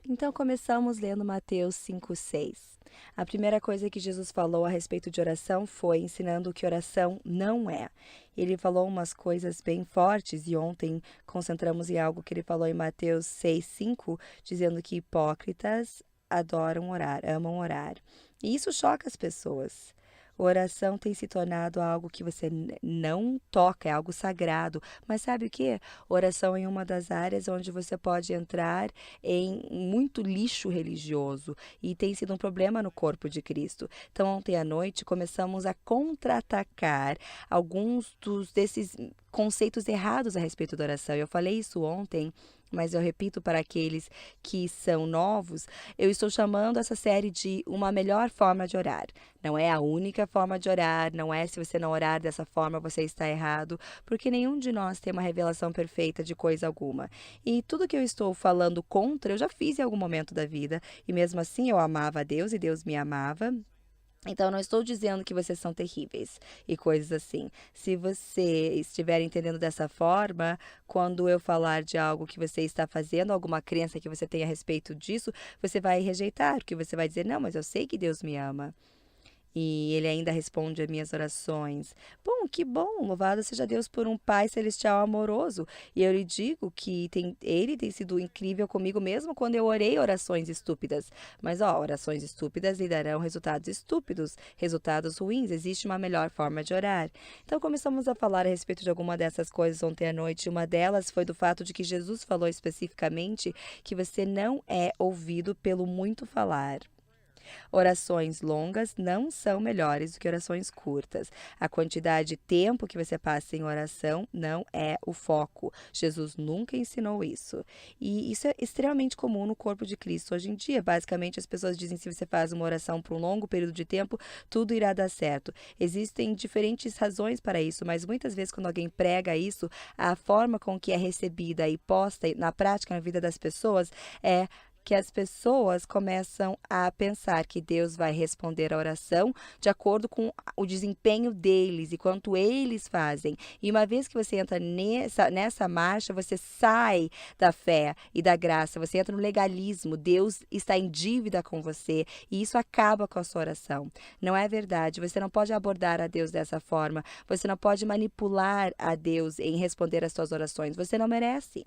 Então começamos lendo Mateus 5:6. A primeira coisa que Jesus falou a respeito de oração foi ensinando o que oração não é. Ele falou umas coisas bem fortes e ontem concentramos em algo que ele falou em Mateus 6:5, dizendo que hipócritas adoram orar, amam orar. E isso choca as pessoas. Oração tem se tornado algo que você não toca, é algo sagrado. Mas sabe o que? Oração é uma das áreas onde você pode entrar em muito lixo religioso e tem sido um problema no corpo de Cristo. Então, ontem à noite começamos a contra-atacar alguns desses conceitos errados a respeito da oração. Eu falei isso ontem, mas eu repito para aqueles que são novos, eu estou chamando essa série de uma melhor forma de orar. Não é a única forma de orar, não é se você não orar dessa forma você está errado, porque nenhum de nós tem uma revelação perfeita de coisa alguma. E tudo que eu estou falando contra, eu já fiz em algum momento da vida, e mesmo assim eu amava a Deus e Deus me amava. Então, eu não estou dizendo que vocês são terríveis e coisas assim. Se você estiver entendendo dessa forma, quando eu falar de algo que você está fazendo, alguma crença que você tem a respeito disso, você vai rejeitar, porque você vai dizer: não, mas eu sei que Deus me ama. E ele ainda responde às minhas orações. Bom, que bom, louvado seja Deus por um Pai celestial amoroso. E eu lhe digo que ele tem sido incrível comigo mesmo quando eu orei orações estúpidas. Mas, ó, orações estúpidas lhe darão resultados estúpidos, resultados ruins. Existe uma melhor forma de orar. Então, começamos a falar a respeito de alguma dessas coisas ontem à noite. Uma delas foi do fato de que Jesus falou especificamente que você não é ouvido pelo muito falar. Orações longas não são melhores do que orações curtas. A quantidade de tempo que você passa em oração não é o foco. Jesus nunca ensinou isso. E isso é extremamente comum no corpo de Cristo hoje em dia. Basicamente, as pessoas dizem que se você faz uma oração por um longo período de tempo, tudo irá dar certo. Existem diferentes razões para isso, mas muitas vezes quando alguém prega isso, a forma com que é recebida e posta na prática na vida das pessoas é que as pessoas começam a pensar que Deus vai responder a oração de acordo com o desempenho deles e quanto eles fazem. E uma vez que você entra nessa marcha, você sai da fé e da graça, você entra no legalismo. Deus está em dívida com você e isso acaba com a sua oração. Não é verdade. Você não pode abordar a Deus dessa forma. Você não pode manipular a Deus em responder às suas orações. Você não merece.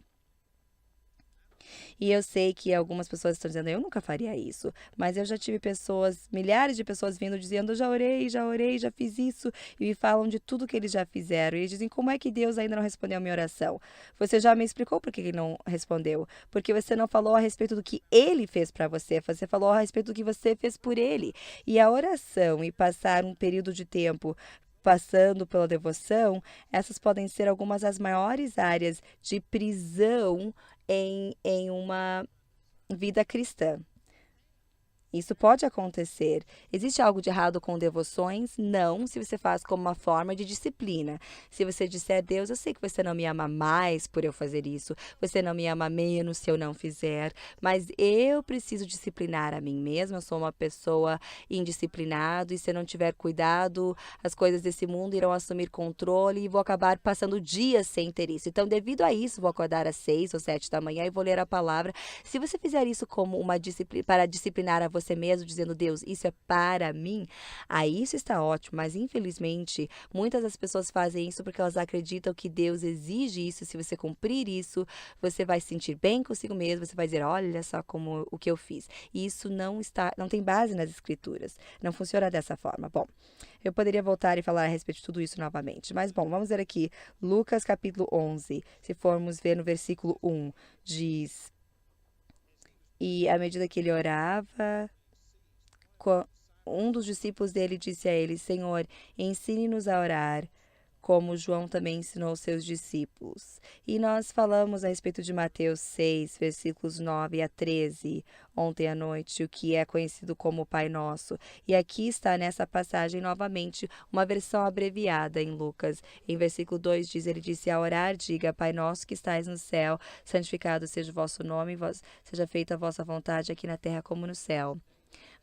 E eu sei que algumas pessoas estão dizendo, eu nunca faria isso. Mas eu já tive pessoas, milhares de pessoas vindo dizendo, eu já orei, já fiz isso. E me falam de tudo que eles já fizeram. E eles dizem, como é que Deus ainda não respondeu a minha oração? Você já me explicou por que ele não respondeu? Porque você não falou a respeito do que ele fez para você. Você falou a respeito do que você fez por ele. E a oração e passar um período de tempo passando pela devoção, essas podem ser algumas das maiores áreas de prisão em uma vida cristã. Isso pode acontecer. Existe algo de errado com devoções? Não, se você faz como uma forma de disciplina. Se você disser, Deus, eu sei que você não me ama mais por eu fazer isso, você não me ama menos se eu não fizer, mas eu preciso disciplinar a mim mesma. Eu sou uma pessoa indisciplinada e se eu não tiver cuidado, as coisas desse mundo irão assumir controle e vou acabar passando dias sem ter isso. Então, devido a isso, vou acordar às 6 ou 7 da manhã e vou ler a palavra. Se você fizer isso como uma disciplina para disciplinar a você mesmo, dizendo, Deus, isso é para mim, aí isso está ótimo, mas infelizmente muitas das pessoas fazem isso porque elas acreditam que Deus exige isso. Se você cumprir isso, você vai se sentir bem consigo mesmo, você vai dizer, olha só como o que eu fiz. E isso não tem base nas escrituras, não funciona dessa forma. Bom, eu poderia voltar e falar a respeito de tudo isso novamente, mas bom, vamos ver aqui, Lucas capítulo 11, se formos ver no versículo 1, diz... E à medida que ele orava, um dos discípulos dele disse a ele, Senhor, ensine-nos a orar, como João também ensinou seus discípulos. E nós falamos a respeito de Mateus 6, versículos 9 a 13, ontem à noite, o que é conhecido como Pai Nosso. E aqui está nessa passagem novamente uma versão abreviada em Lucas. Em versículo 2 diz, ele disse, a orar, diga, Pai Nosso que estais no céu, santificado seja o vosso nome, seja feita a vossa vontade aqui na terra como no céu.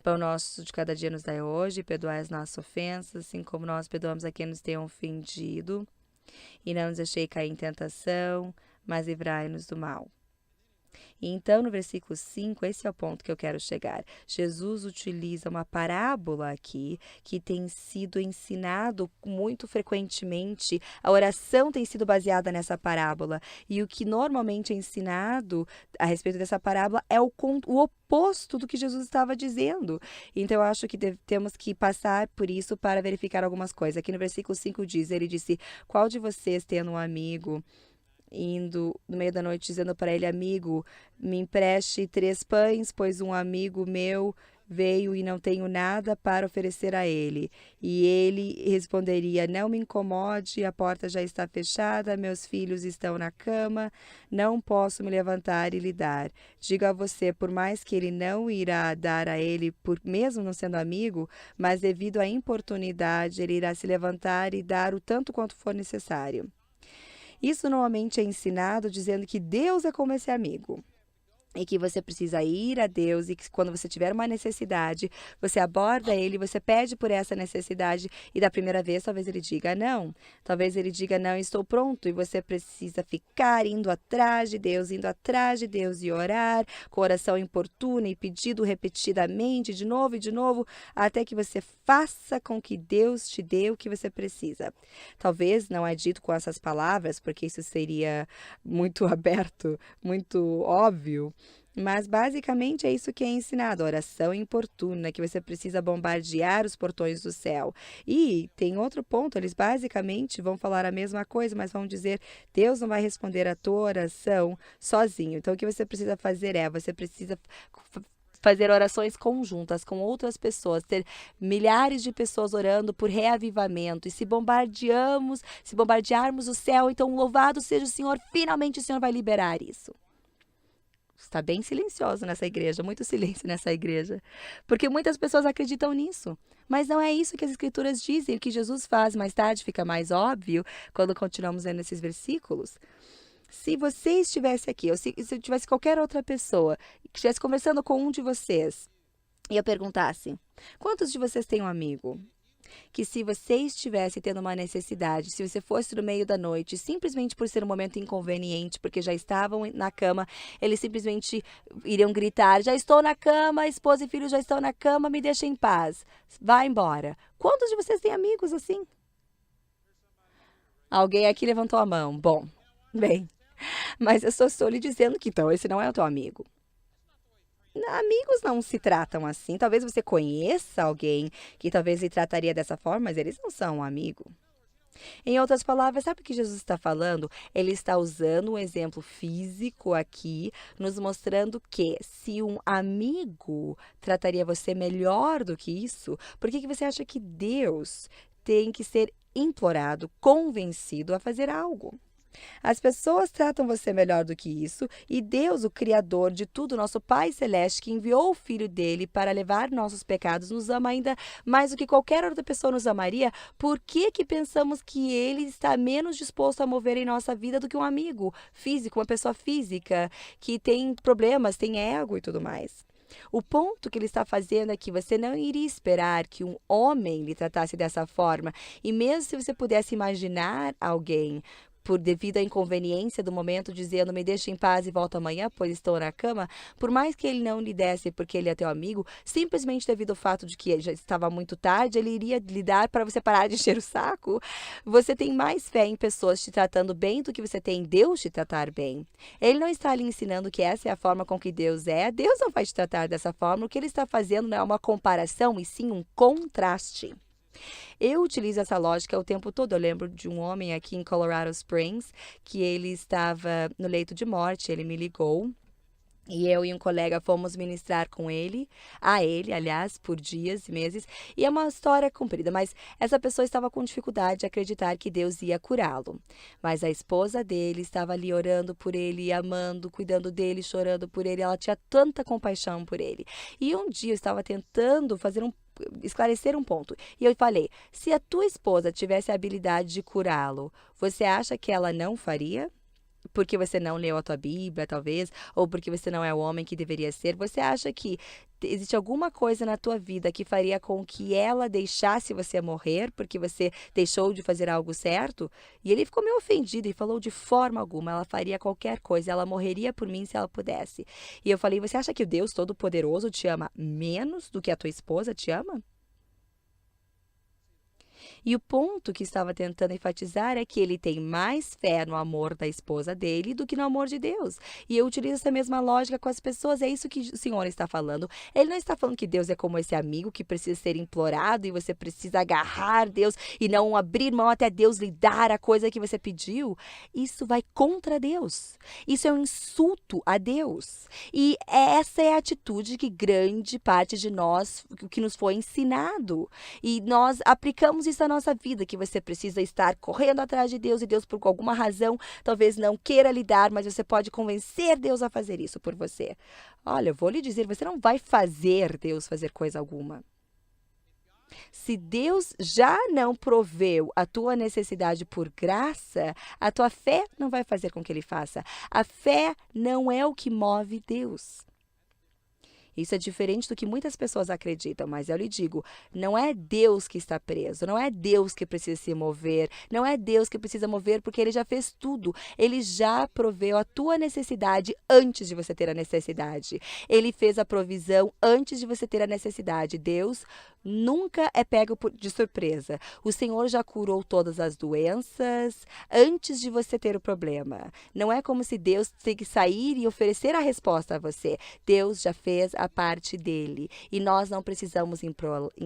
Pão nosso de cada dia nos dai hoje, perdoai as nossas ofensas, assim como nós perdoamos a quem nos tem ofendido. E não nos deixei cair em tentação, mas livrai-nos do mal. E então, no versículo 5, esse é o ponto que eu quero chegar. Jesus utiliza uma parábola aqui que tem sido ensinado muito frequentemente. A oração tem sido baseada nessa parábola. E o que normalmente é ensinado a respeito dessa parábola é o oposto do que Jesus estava dizendo. Então, eu acho que temos que passar por isso para verificar algumas coisas. Aqui no versículo 5 diz, ele disse, qual de vocês tendo um amigo indo no meio da noite dizendo para ele, amigo, me empreste 3 pães, pois um amigo meu veio e não tenho nada para oferecer a ele. E ele responderia, não me incomode, a porta já está fechada, meus filhos estão na cama, não posso me levantar e lhe dar. Digo a você, por mais que ele não irá dar a ele, por mesmo não sendo amigo, mas devido à importunidade, ele irá se levantar e dar o tanto quanto for necessário. Isso normalmente é ensinado dizendo que Deus é como esse amigo. E que você precisa ir a Deus e que quando você tiver uma necessidade, você aborda Ele, você pede por essa necessidade e da primeira vez talvez Ele diga não. Talvez Ele diga não, estou pronto e você precisa ficar indo atrás de Deus e orar com oração importuna e pedido repetidamente, de novo, até que você faça com que Deus te dê o que você precisa. Talvez não é dito com essas palavras, porque isso seria muito aberto, muito óbvio. Mas basicamente é isso que é ensinado, a oração importuna, que você precisa bombardear os portões do céu. E tem outro ponto, eles basicamente vão falar a mesma coisa, mas vão dizer, Deus não vai responder a tua oração sozinho. Então o que você precisa fazer você precisa fazer orações conjuntas com outras pessoas, ter milhares de pessoas orando por reavivamento. E se bombardearmos o céu, então louvado seja o Senhor, finalmente o Senhor vai liberar isso. Está bem silencioso nessa igreja, muito silêncio nessa igreja, porque muitas pessoas acreditam nisso, mas não é isso que as escrituras dizem. O que Jesus faz mais tarde fica mais óbvio quando continuamos lendo esses versículos. Se você estivesse aqui, ou se eu tivesse qualquer outra pessoa que estivesse conversando com um de vocês e eu perguntasse, quantos de vocês têm um amigo? Que se você estivesse tendo uma necessidade, se você fosse no meio da noite, simplesmente por ser um momento inconveniente, porque já estavam na cama, eles simplesmente iriam gritar, já estou na cama, esposa e filho já estão na cama, me deixa em paz, vá embora. Quantos de vocês têm amigos assim? Alguém aqui levantou a mão. Bom, bem, mas eu só estou lhe dizendo que então esse não é o teu amigo. Amigos não se tratam assim. Talvez você conheça alguém que talvez lhe trataria dessa forma, mas eles não são um amigo. Em outras palavras, sabe o que Jesus está falando? Ele está usando um exemplo físico aqui, nos mostrando que se um amigo trataria você melhor do que isso, por que você acha que Deus tem que ser implorado, convencido a fazer algo? As pessoas tratam você melhor do que isso, e Deus, o Criador de tudo, nosso Pai Celeste, que enviou o Filho dele para levar nossos pecados, nos ama ainda mais do que qualquer outra pessoa nos amaria. Por que pensamos que Ele está menos disposto a mover em nossa vida do que um amigo físico, uma pessoa física, que tem problemas, tem ego e tudo mais? O ponto que ele está fazendo é que você não iria esperar que um homem lhe tratasse dessa forma, e mesmo se você pudesse imaginar alguém devido à inconveniência do momento, dizendo, me deixa em paz e volta amanhã, pois estou na cama, por mais que ele não lhe desse porque ele é teu amigo, simplesmente devido ao fato de que já estava muito tarde, ele iria lhe dar para você parar de encher o saco. Você tem mais fé em pessoas te tratando bem do que você tem em Deus te tratar bem. Ele não está lhe ensinando que essa é a forma com que Deus é. Deus não vai te tratar dessa forma. O que ele está fazendo não é uma comparação, e sim um contraste. Eu utilizo essa lógica o tempo todo. Eu lembro de um homem aqui em Colorado Springs que ele estava no leito de morte. Ele me ligou e eu e um colega fomos ministrar com ele, aliás, por dias e meses. E é uma história comprida, mas essa pessoa estava com dificuldade de acreditar que Deus ia curá-lo. Mas a esposa dele estava ali orando por ele, amando, cuidando dele, chorando por ele. Ela tinha tanta compaixão por ele. E um dia eu estava tentando esclarecer um ponto. E eu falei, se a tua esposa tivesse a habilidade de curá-lo, você acha que ela não faria? porque você não leu a tua Bíblia, talvez, ou porque você não é o homem que deveria ser, você acha que existe alguma coisa na tua vida que faria com que ela deixasse você morrer porque você deixou de fazer algo certo? E ele ficou meio ofendido e falou de forma alguma, ela faria qualquer coisa, ela morreria por mim se ela pudesse. E eu falei, você acha que o Deus Todo-Poderoso te ama menos do que a tua esposa te ama? E o ponto que estava tentando enfatizar é que ele tem mais fé no amor da esposa dele do que no amor de Deus. E eu utilizo essa mesma lógica com as pessoas, é isso que o Senhor está falando. Ele não está falando que Deus é como esse amigo que precisa ser implorado e você precisa agarrar Deus e não abrir mão até Deus lhe dar a coisa que você pediu. Isso vai contra Deus. Isso é um insulto a Deus. E essa é a atitude que grande parte de nós, que nos foi ensinado. E nós aplicamos isso à nossa vida, que você precisa estar correndo atrás de Deus e Deus, por alguma razão, talvez não queira lhe dar, mas você pode convencer Deus a fazer isso por você. Olha, eu vou lhe dizer, você não vai fazer Deus fazer coisa alguma. Se Deus já não proveu a tua necessidade por graça, a tua fé não vai fazer com que Ele faça. A fé não é o que move Deus. Isso é diferente do que muitas pessoas acreditam, mas eu lhe digo, não é Deus que está preso, não é Deus que precisa se mover, não é Deus que precisa mover porque Ele já fez tudo. Ele já proveu a tua necessidade antes de você ter a necessidade. Ele fez a provisão antes de você ter a necessidade. Deus nunca é pego de surpresa. O Senhor já curou todas as doenças antes de você ter o problema. Não é como se Deus tem que sair e oferecer a resposta a você. Deus já fez a parte dele. E nós não precisamos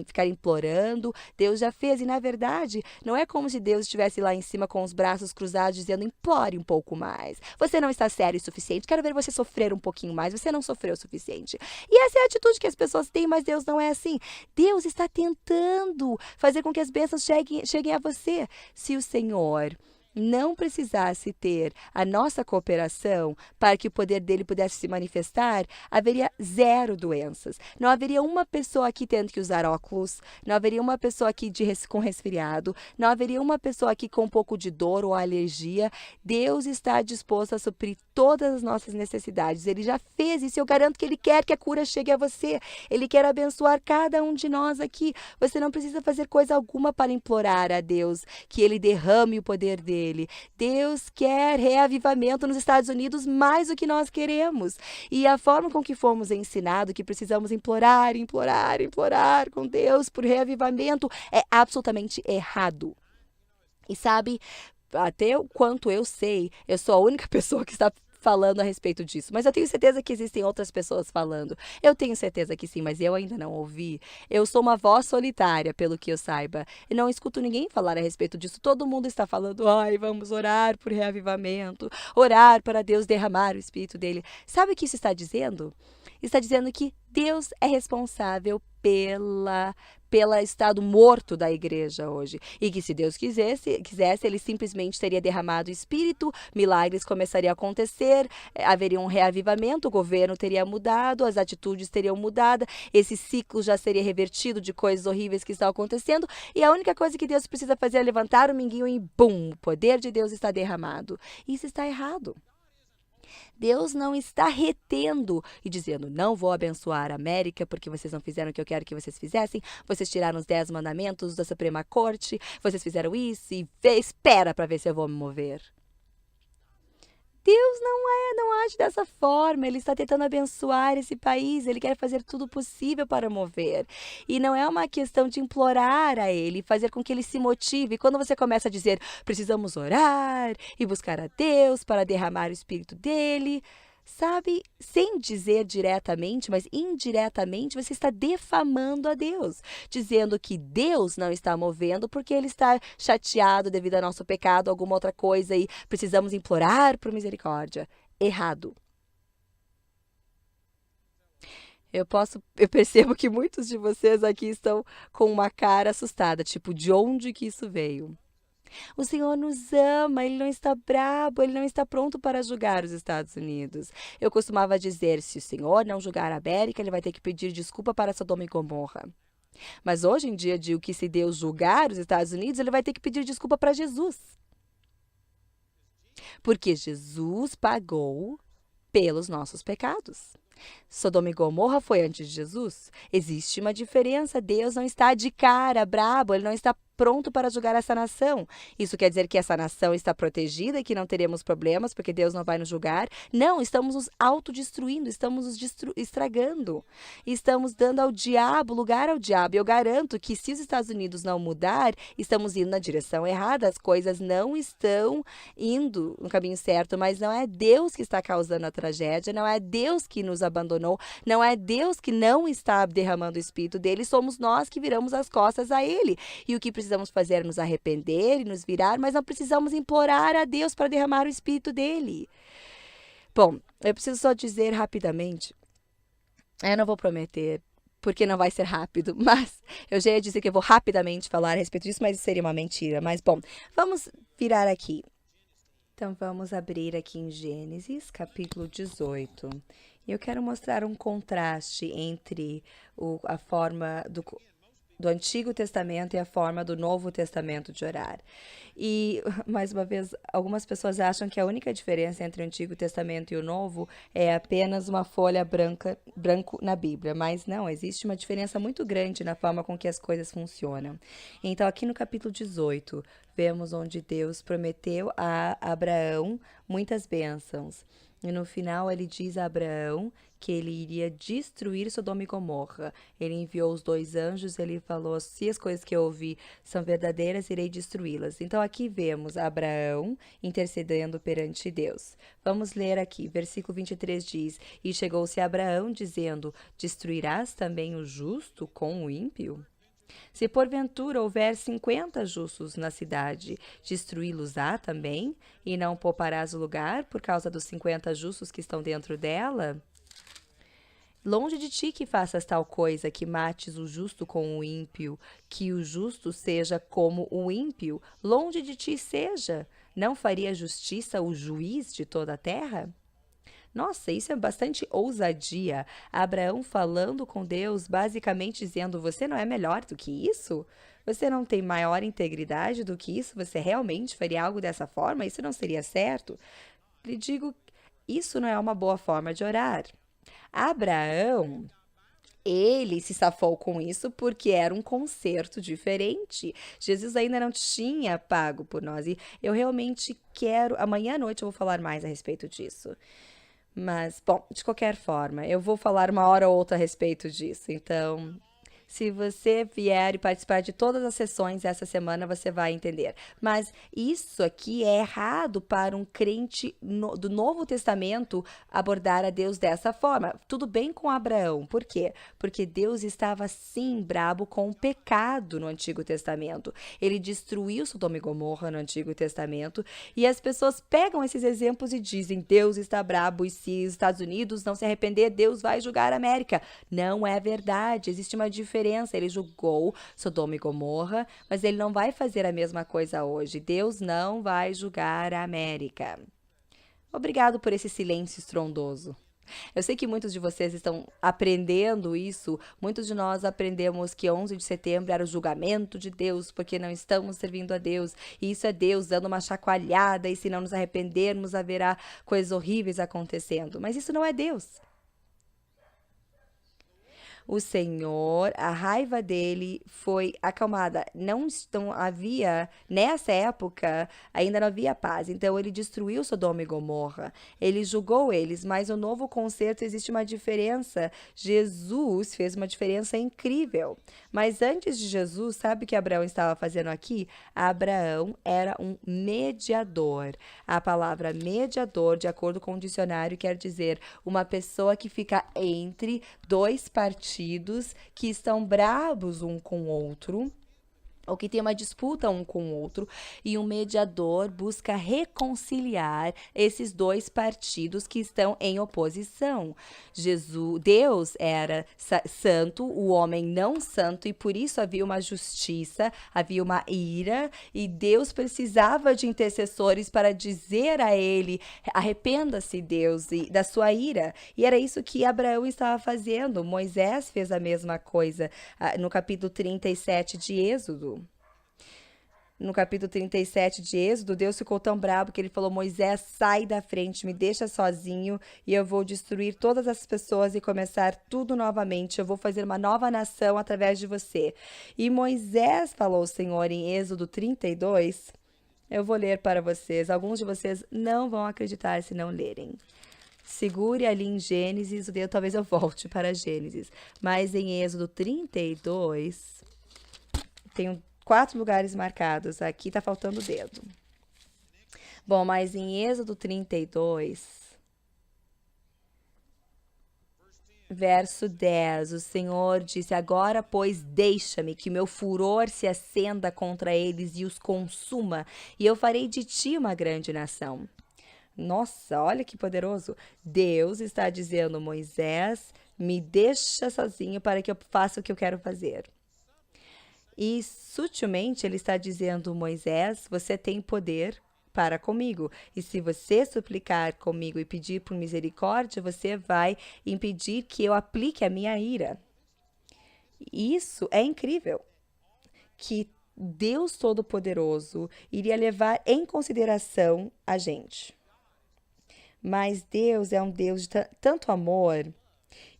ficar implorando. Deus já fez. E, na verdade, não é como se Deus estivesse lá em cima com os braços cruzados dizendo, implore um pouco mais. Você não está sério o suficiente. Quero ver você sofrer um pouquinho mais. Você não sofreu o suficiente. E essa é a atitude que as pessoas têm, mas Deus não é assim. Deus está tentando fazer com que as bênçãos cheguem a você. Se o Senhor não precisasse ter a nossa cooperação para que o poder dele pudesse se manifestar, haveria zero doenças. Não haveria uma pessoa aqui tendo que usar óculos, não haveria uma pessoa aqui com resfriado, não haveria uma pessoa aqui com um pouco de dor ou alergia. Deus está disposto a suprir todas as nossas necessidades. Ele já fez isso e eu garanto que Ele quer que a cura chegue a você. Ele quer abençoar cada um de nós aqui. Você não precisa fazer coisa alguma para implorar a Deus que Ele derrame o poder dele. Deus quer reavivamento nos Estados Unidos mais do que nós queremos. E a forma com que fomos ensinados que precisamos implorar, implorar, implorar com Deus por reavivamento é absolutamente errado. E sabe, até o quanto eu sei, eu sou a única pessoa que está falando a respeito disso, mas eu tenho certeza que existem outras pessoas falando. Eu tenho certeza que sim, mas eu ainda não ouvi. Eu sou uma voz solitária, pelo que eu saiba, e não escuto ninguém falar a respeito disso. Todo mundo está falando, ai, vamos orar por reavivamento, orar para Deus derramar o Espírito dele. Sabe o que isso está dizendo? Está dizendo que Deus é responsável pelo estado morto da igreja hoje. E que se Deus quisesse, Ele simplesmente teria derramado o Espírito, milagres começariam a acontecer, haveria um reavivamento, o governo teria mudado, as atitudes teriam mudado, esse ciclo já seria revertido de coisas horríveis que estão acontecendo, e a única coisa que Deus precisa fazer é levantar o minguinho e bum, o poder de Deus está derramado. Isso está errado. Deus não está retendo e dizendo, não vou abençoar a América porque vocês não fizeram o que eu quero que vocês fizessem, vocês tiraram os 10 mandamentos da Suprema Corte, vocês fizeram isso e espera para ver se eu vou me mover. Deus não age dessa forma, Ele está tentando abençoar esse país, Ele quer fazer tudo possível para mover. E não é uma questão de implorar a Ele, fazer com que Ele se motive. Quando você começa a dizer, precisamos orar e buscar a Deus para derramar o Espírito dEle, sabe, sem dizer diretamente, mas indiretamente, você está defamando a Deus, dizendo que Deus não está movendo porque Ele está chateado devido ao nosso pecado, alguma outra coisa, e precisamos implorar por misericórdia. Errado. Eu percebo que muitos de vocês aqui estão com uma cara assustada, tipo, de onde que isso veio? O Senhor nos ama, Ele não está brabo, Ele não está pronto para julgar os Estados Unidos. Eu costumava dizer, se o Senhor não julgar a América, Ele vai ter que pedir desculpa para Sodoma e Gomorra. Mas hoje em dia, digo que se Deus julgar os Estados Unidos, Ele vai ter que pedir desculpa para Jesus. Porque Jesus pagou pelos nossos pecados. Sodoma e Gomorra foi antes de Jesus? Existe uma diferença. Deus não está de cara, brabo, ele não está pronto para julgar essa nação. Isso quer dizer que essa nação está protegida e que não teremos problemas porque Deus não vai nos julgar? Não, estamos nos autodestruindo, estamos nos estragando. Estamos dando ao diabo, lugar ao diabo. Eu garanto que se os Estados Unidos não mudar, estamos indo na direção errada. As coisas não estão indo no caminho certo, mas não é Deus que está causando a tragédia, não é Deus que nos abandonou, não é Deus que não está derramando o Espírito dele, somos nós que viramos as costas a ele. E o que precisamos fazer é nos arrepender e nos virar, mas não precisamos implorar a Deus para derramar o Espírito dele. Bom, eu preciso só dizer rapidamente, eu não vou prometer, porque não vai ser rápido, mas eu já ia dizer que eu vou rapidamente falar a respeito disso, mas isso seria uma mentira. Mas bom, vamos virar aqui. Então vamos abrir aqui em Gênesis, capítulo 18. E eu quero mostrar um contraste entre a forma do Antigo Testamento e a forma do Novo Testamento de orar. E, mais uma vez, algumas pessoas acham que a única diferença entre o Antigo Testamento e o Novo é apenas uma folha branco na Bíblia, mas não, existe uma diferença muito grande na forma com que as coisas funcionam. Então, aqui no capítulo 18, vemos onde Deus prometeu a Abraão muitas bênçãos. E no final ele diz a Abraão que ele iria destruir Sodoma e Gomorra. Ele enviou os 2 anjos, ele falou, se as coisas que eu ouvi são verdadeiras, irei destruí-las. Então aqui vemos Abraão intercedendo perante Deus. Vamos ler aqui, versículo 23 diz, e chegou-se Abraão dizendo, destruirás também o justo com o ímpio? Se porventura houver 50 justos na cidade, destruí-los-á também? E não pouparás o lugar por causa dos 50 justos que estão dentro dela? Longe de ti que faças tal coisa, que mates o justo com o ímpio, que o justo seja como o ímpio, longe de ti seja. Não faria justiça o juiz de toda a terra? Nossa, isso é bastante ousadia. Abraão falando com Deus, basicamente dizendo, você não é melhor do que isso? Você não tem maior integridade do que isso? Você realmente faria algo dessa forma? Isso não seria certo? Lhe digo, isso não é uma boa forma de orar. Abraão, ele se safou com isso porque era um concerto diferente. Jesus ainda não tinha pago por nós. E eu realmente quero... Amanhã à noite eu vou falar mais a respeito disso. Mas, bom, de qualquer forma, eu vou falar uma hora ou outra a respeito disso. Então, se você vier e participar de todas as sessões essa semana, você vai entender. Mas isso aqui é errado para um crente do Novo Testamento abordar a Deus dessa forma. Tudo bem com Abraão. Por quê? Porque Deus estava, sim, brabo com o pecado no Antigo Testamento. Ele destruiu Sodoma e Gomorra no Antigo Testamento. E as pessoas pegam esses exemplos e dizem, Deus está brabo e se os Estados Unidos não se arrepender, Deus vai julgar a América. Não é verdade. Existe uma diferença. Ele julgou Sodoma e Gomorra, mas ele não vai fazer a mesma coisa hoje. Deus não vai julgar a América. Obrigado por esse silêncio estrondoso. Eu sei que muitos de vocês estão aprendendo isso. Muitos de nós aprendemos que 11 de setembro era o julgamento de Deus, porque não estamos servindo a Deus. E isso é Deus dando uma chacoalhada, e se não nos arrependermos, haverá coisas horríveis acontecendo. Mas isso não é Deus. O Senhor, a raiva dele foi acalmada. Não havia, nessa época, ainda não havia paz. Então, ele destruiu Sodoma e Gomorra. Ele julgou eles, mas no novo concerto existe uma diferença. Jesus fez uma diferença incrível. Mas antes de Jesus, sabe o que Abraão estava fazendo aqui? Abraão era um mediador. A palavra mediador, de acordo com o dicionário, quer dizer uma pessoa que fica entre 2 partidos que estão bravos um com o outro, ou que tem uma disputa um com o outro, e um mediador busca reconciliar esses 2 partidos que estão em oposição. Deus era santo, o homem não santo, e por isso havia uma justiça, havia uma ira, e Deus precisava de intercessores para dizer a ele, arrependa-se, Deus, da sua ira. E era isso que Abraão estava fazendo. Moisés fez a mesma coisa no capítulo 37 de Êxodo. No capítulo 37 de Êxodo, Deus ficou tão bravo que ele falou: Moisés, sai da frente, me deixa sozinho e eu vou destruir todas as pessoas e começar tudo novamente. Eu vou fazer uma nova nação através de você. E Moisés falou ao Senhor em Êxodo 32. Eu vou ler para vocês. Alguns de vocês não vão acreditar se não lerem. Segure ali em Gênesis, talvez eu volte para Gênesis. Mas em Êxodo 32, tem 4 lugares marcados. Aqui tá faltando o dedo. Bom, mas em Êxodo 32, verso 10, o Senhor disse: Agora, pois, deixa-me que meu furor se acenda contra eles e os consuma, e eu farei de ti uma grande nação. Nossa, olha que poderoso. Deus está dizendo: Moisés, me deixa sozinho para que eu faça o que eu quero fazer. E sutilmente ele está dizendo: Moisés, você tem poder para comigo. E se você suplicar comigo e pedir por misericórdia, você vai impedir que eu aplique a minha ira. Isso é incrível. Que Deus Todo-Poderoso iria levar em consideração a gente. Mas Deus é um Deus de tanto amor.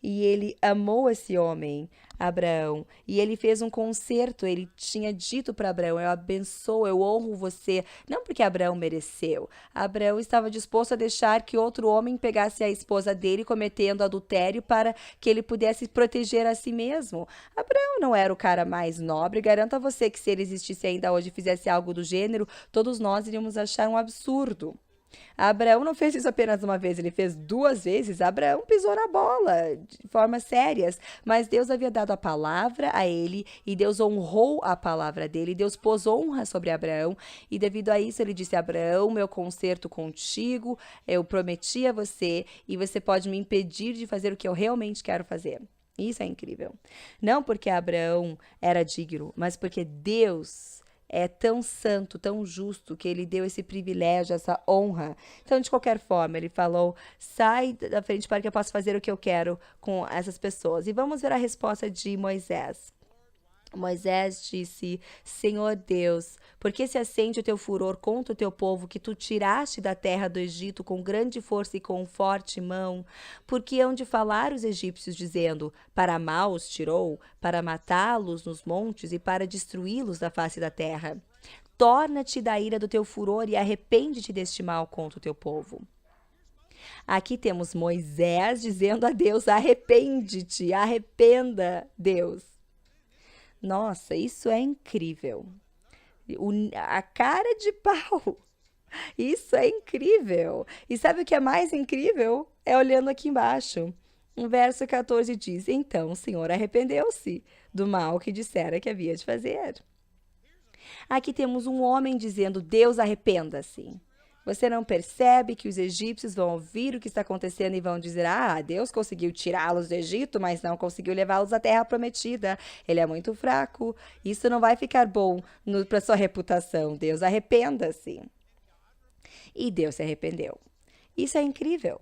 E ele amou esse homem, Abraão, e ele fez um concerto. Ele tinha dito para Abraão: eu abençoo, eu honro você. Não porque Abraão mereceu. Abraão estava disposto a deixar que outro homem pegasse a esposa dele, cometendo adultério, para que ele pudesse proteger a si mesmo. Abraão não era o cara mais nobre. Garanto a você que se ele existisse ainda hoje e fizesse algo do gênero, todos nós iríamos achar um absurdo. Abraão não fez isso apenas uma vez, ele fez 2 vezes. Abraão pisou na bola de formas sérias, mas Deus havia dado a palavra a ele e Deus honrou a palavra dele. Deus pôs honra sobre Abraão e devido a isso ele disse: Abraão, meu concerto contigo, eu prometi a você e você pode me impedir de fazer o que eu realmente quero fazer. Isso é incrível. Não porque Abraão era digno, mas porque Deus é tão santo, tão justo, que ele deu esse privilégio, essa honra. Então, de qualquer forma, ele falou: sai da frente para que eu possa fazer o que eu quero com essas pessoas. E vamos ver a resposta de Moisés. Moisés disse: Senhor Deus, por que se acende o teu furor contra o teu povo, que tu tiraste da terra do Egito com grande força e com forte mão? Porque hão de falar os egípcios, dizendo: para mal os tirou, para matá-los nos montes e para destruí-los da face da terra. Torna-te da ira do teu furor e arrepende-te deste mal contra o teu povo. Aqui temos Moisés dizendo a Deus: arrepende-te, arrependa, Deus. Nossa, isso é incrível. A cara de pau. Isso é incrível. E sabe o que é mais incrível? É olhando aqui embaixo. O verso 14 diz: Então o Senhor arrependeu-se do mal que dissera que havia de fazer. Aqui temos um homem dizendo: Deus, arrependa-se. Você não percebe que os egípcios vão ouvir o que está acontecendo e vão dizer: ah, Deus conseguiu tirá-los do Egito, mas não conseguiu levá-los à terra prometida. Ele é muito fraco. Isso não vai ficar bom para sua reputação. Deus, arrependa-se. E Deus se arrependeu. Isso é incrível.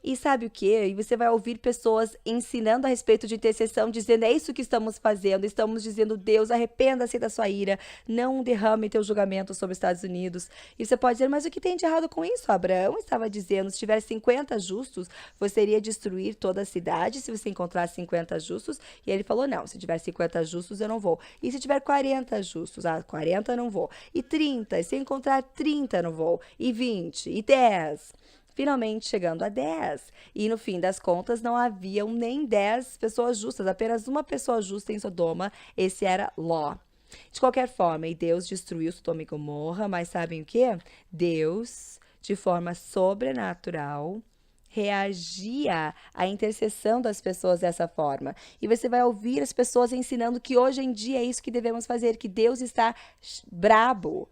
E sabe o que? E você vai ouvir pessoas ensinando a respeito de intercessão, dizendo: é isso que estamos fazendo. Estamos dizendo: Deus, arrependa-se da sua ira. Não derrame teu julgamento sobre os Estados Unidos. E você pode dizer: mas o que tem de errado com isso? Abraão estava dizendo: se tiver 50 justos, você iria destruir toda a cidade se você encontrasse 50 justos. E ele falou: não, se tiver 50 justos, eu não vou. E se tiver 40 justos? Ah, 40 eu não vou. E 30, e se eu encontrar 30, eu não vou. E 20, e 10. Finalmente chegando a 10. E no fim das contas não haviam nem 10 pessoas justas, apenas uma pessoa justa em Sodoma, esse era Ló. De qualquer forma, e Deus destruiu Sodoma e Gomorra, mas sabem o que? Deus, de forma sobrenatural, reagia à intercessão das pessoas dessa forma. E você vai ouvir as pessoas ensinando que hoje em dia é isso que devemos fazer, que Deus está brabo.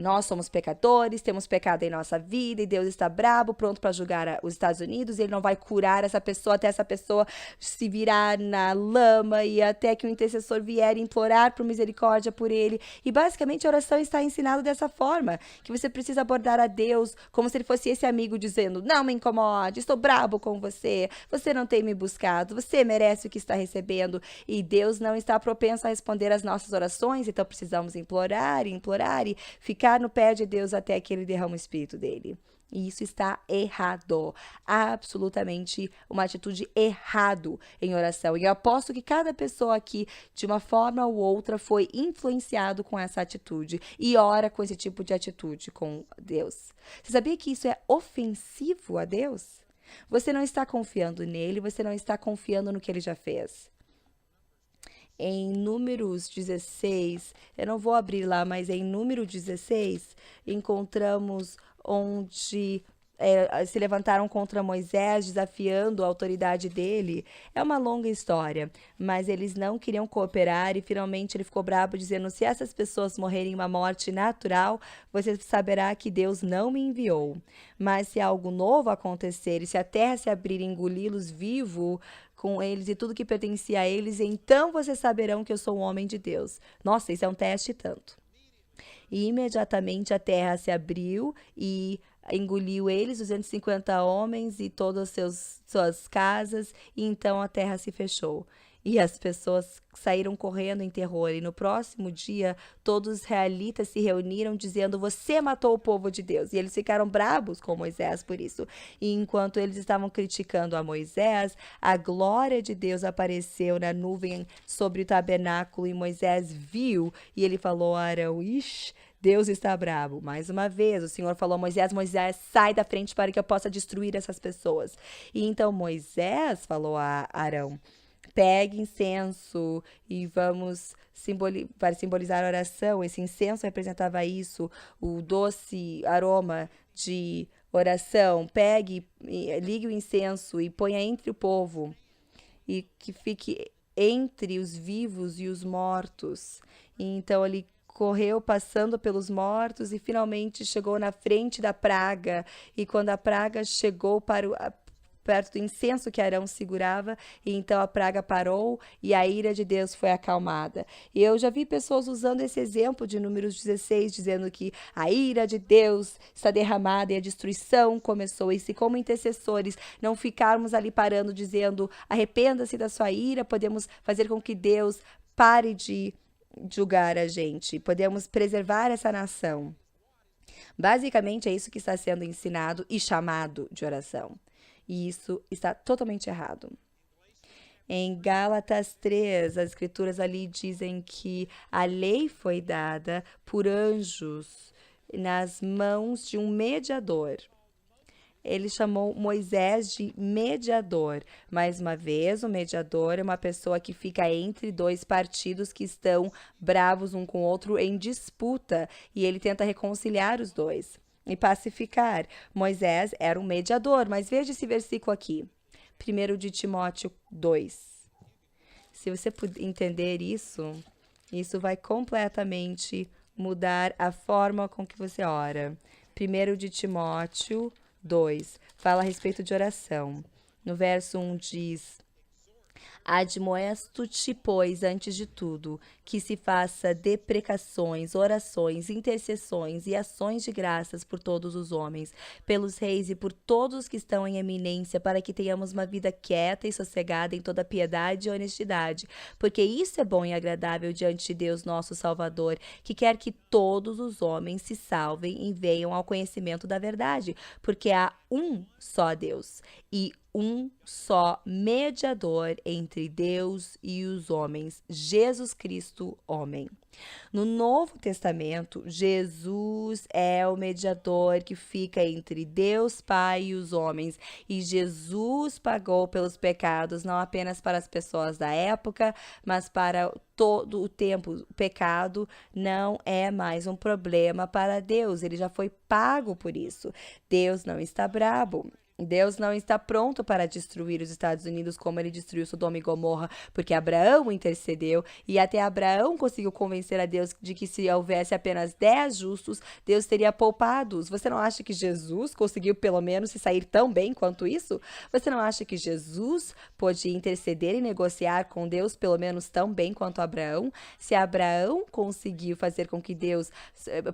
Nós somos pecadores, temos pecado em nossa vida e Deus está brabo, pronto para julgar os Estados Unidos. Ele não vai curar essa pessoa até essa pessoa se virar na lama e até que o intercessor vier implorar por misericórdia por ele. E basicamente a oração está ensinada dessa forma, que você precisa abordar a Deus como se ele fosse esse amigo dizendo: não me incomode, estou brabo com você, você não tem me buscado, você merece o que está recebendo. E Deus não está propenso a responder às nossas orações, então precisamos implorar e ficar no pé de Deus até que ele derrame o espírito dele. E isso está errado, absolutamente uma atitude errado em oração. E eu aposto que cada pessoa aqui, de uma forma ou outra, foi influenciado com essa atitude e ora com esse tipo de atitude com Deus. Você sabia que isso é ofensivo a Deus? Você não está confiando nele, você não está confiando no que ele já fez. Em Números 16, eu não vou abrir lá, mas em Número 16, encontramos onde se levantaram contra Moisés, desafiando a autoridade dele. É uma longa história, mas eles não queriam cooperar e finalmente ele ficou bravo, dizendo: se essas pessoas morrerem uma morte natural, você saberá que Deus não me enviou. Mas se algo novo acontecer e se a terra se abrir e engoli-los vivo com eles e tudo que pertencia a eles, então vocês saberão que eu sou um homem de Deus. Nossa, isso é um teste tanto. E imediatamente a terra se abriu e engoliu eles, 250 homens e todas suas casas, e então a terra se fechou. E as pessoas saíram correndo em terror. E no próximo dia, todos os israelitas se reuniram dizendo: você matou o povo de Deus. E eles ficaram bravos com Moisés por isso. E enquanto eles estavam criticando a Moisés, a glória de Deus apareceu na nuvem sobre o tabernáculo e Moisés viu. E ele falou a Arão: ixi, Deus está bravo. Mais uma vez, o Senhor falou a Moisés: Moisés, sai da frente para que eu possa destruir essas pessoas. E então Moisés falou a Arão: pegue incenso e vamos para simbolizar a oração. Esse incenso representava isso, o doce aroma de oração. Pegue, ligue o incenso e ponha entre o povo e que fique entre os vivos e os mortos. E então ele correu passando pelos mortos e finalmente chegou na frente da praga. E quando a praga chegou perto do incenso que Arão segurava, e então a praga parou e a ira de Deus foi acalmada. E eu já vi pessoas usando esse exemplo de Números 16, dizendo que a ira de Deus está derramada e a destruição começou. E se como intercessores não ficarmos ali parando dizendo: arrependa-se da sua ira, podemos fazer com que Deus pare de julgar a gente, podemos preservar essa nação. Basicamente é isso que está sendo ensinado e chamado de oração. E isso está totalmente errado. Em Gálatas 3, as escrituras ali dizem que a lei foi dada por anjos nas mãos de um mediador. Ele chamou Moisés de mediador. Mais uma vez, o mediador é uma pessoa que fica entre dois partidos que estão bravos um com o outro em disputa, e ele tenta reconciliar os dois e pacificar. Moisés era um mediador, mas veja esse versículo aqui, 1 de Timóteo 2. Se você entender isso, isso vai completamente mudar a forma com que você ora. 1 de Timóteo 2 fala a respeito de oração. No verso 1 diz: admoesto-te, pois, antes de tudo, que se faça deprecações, orações, intercessões e ações de graças por todos os homens, pelos reis e por todos que estão em eminência, para que tenhamos uma vida quieta e sossegada em toda piedade e honestidade, porque isso é bom e agradável diante de Deus nosso Salvador, que quer que todos os homens se salvem e venham ao conhecimento da verdade, porque há um só Deus e um só mediador entre Deus e os homens, Jesus Cristo, homem. No Novo Testamento, Jesus é o mediador que fica entre Deus Pai e os homens, e Jesus pagou pelos pecados, não apenas para as pessoas da época, mas para todo o tempo. O pecado não é mais um problema para Deus, ele já foi pago por isso. Deus não está bravo. Deus não está pronto para destruir os Estados Unidos como ele destruiu Sodoma e Gomorra, porque Abraão intercedeu e até Abraão conseguiu convencer a Deus de que se houvesse apenas 10 justos, Deus teria poupado-os. Você não acha que Jesus conseguiu pelo menos se sair tão bem quanto isso? Você não acha que Jesus pôde interceder e negociar com Deus pelo menos tão bem quanto Abraão? Se Abraão conseguiu fazer com que Deus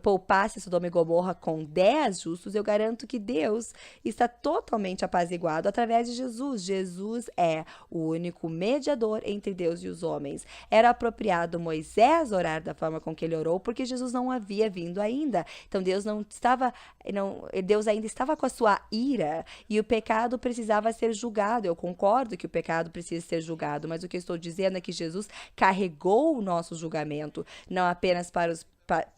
poupasse Sodoma e Gomorra com 10 justos, eu garanto que Deus está totalmente apaziguado através de Jesus. Jesus é o único mediador entre Deus e os homens. Era apropriado Moisés orar da forma com que ele orou, porque Jesus não havia vindo ainda. Então Deus ainda estava com a sua ira e o pecado precisava ser julgado. Eu concordo que o pecado precisa ser julgado, mas o que eu estou dizendo é que Jesus carregou o nosso julgamento, não apenas para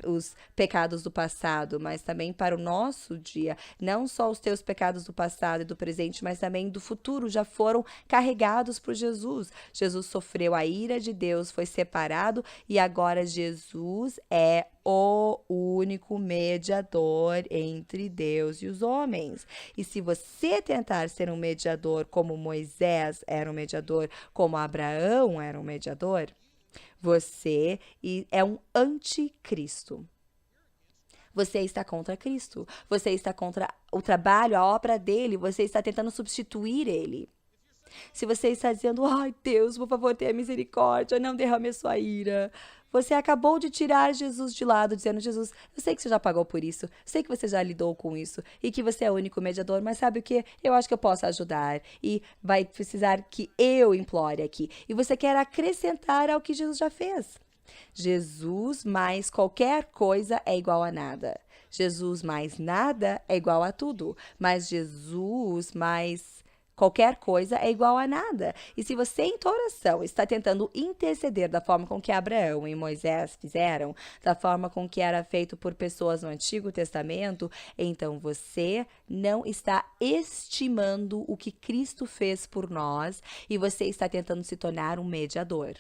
os pecados do passado, mas também para o nosso dia. Não só os teus pecados do passado e do presente, mas também do futuro já foram carregados por Jesus. Jesus sofreu a ira de Deus, foi separado e agora Jesus é o único mediador entre Deus e os homens. E se você tentar ser um mediador como Moisés era um mediador, como Abraão era um mediador, você é um anticristo. Você está contra Cristo. Você está contra o trabalho, a obra dele. Você está tentando substituir ele. Se você está dizendo, ai Deus, por favor, tenha misericórdia, não derrame a sua ira. Você acabou de tirar Jesus de lado, dizendo, Jesus, eu sei que você já pagou por isso, eu sei que você já lidou com isso e que você é o único mediador, mas sabe o que? Eu acho que eu posso ajudar e vai precisar que eu implore aqui. E você quer acrescentar ao que Jesus já fez. Jesus mais qualquer coisa é igual a nada. Jesus mais nada é igual a tudo. Mas Jesus mais qualquer coisa é igual a nada. E se você, em tua oração, está tentando interceder da forma com que Abraão e Moisés fizeram, da forma com que era feito por pessoas no Antigo Testamento, então você não está estimando o que Cristo fez por nós e você está tentando se tornar um mediador.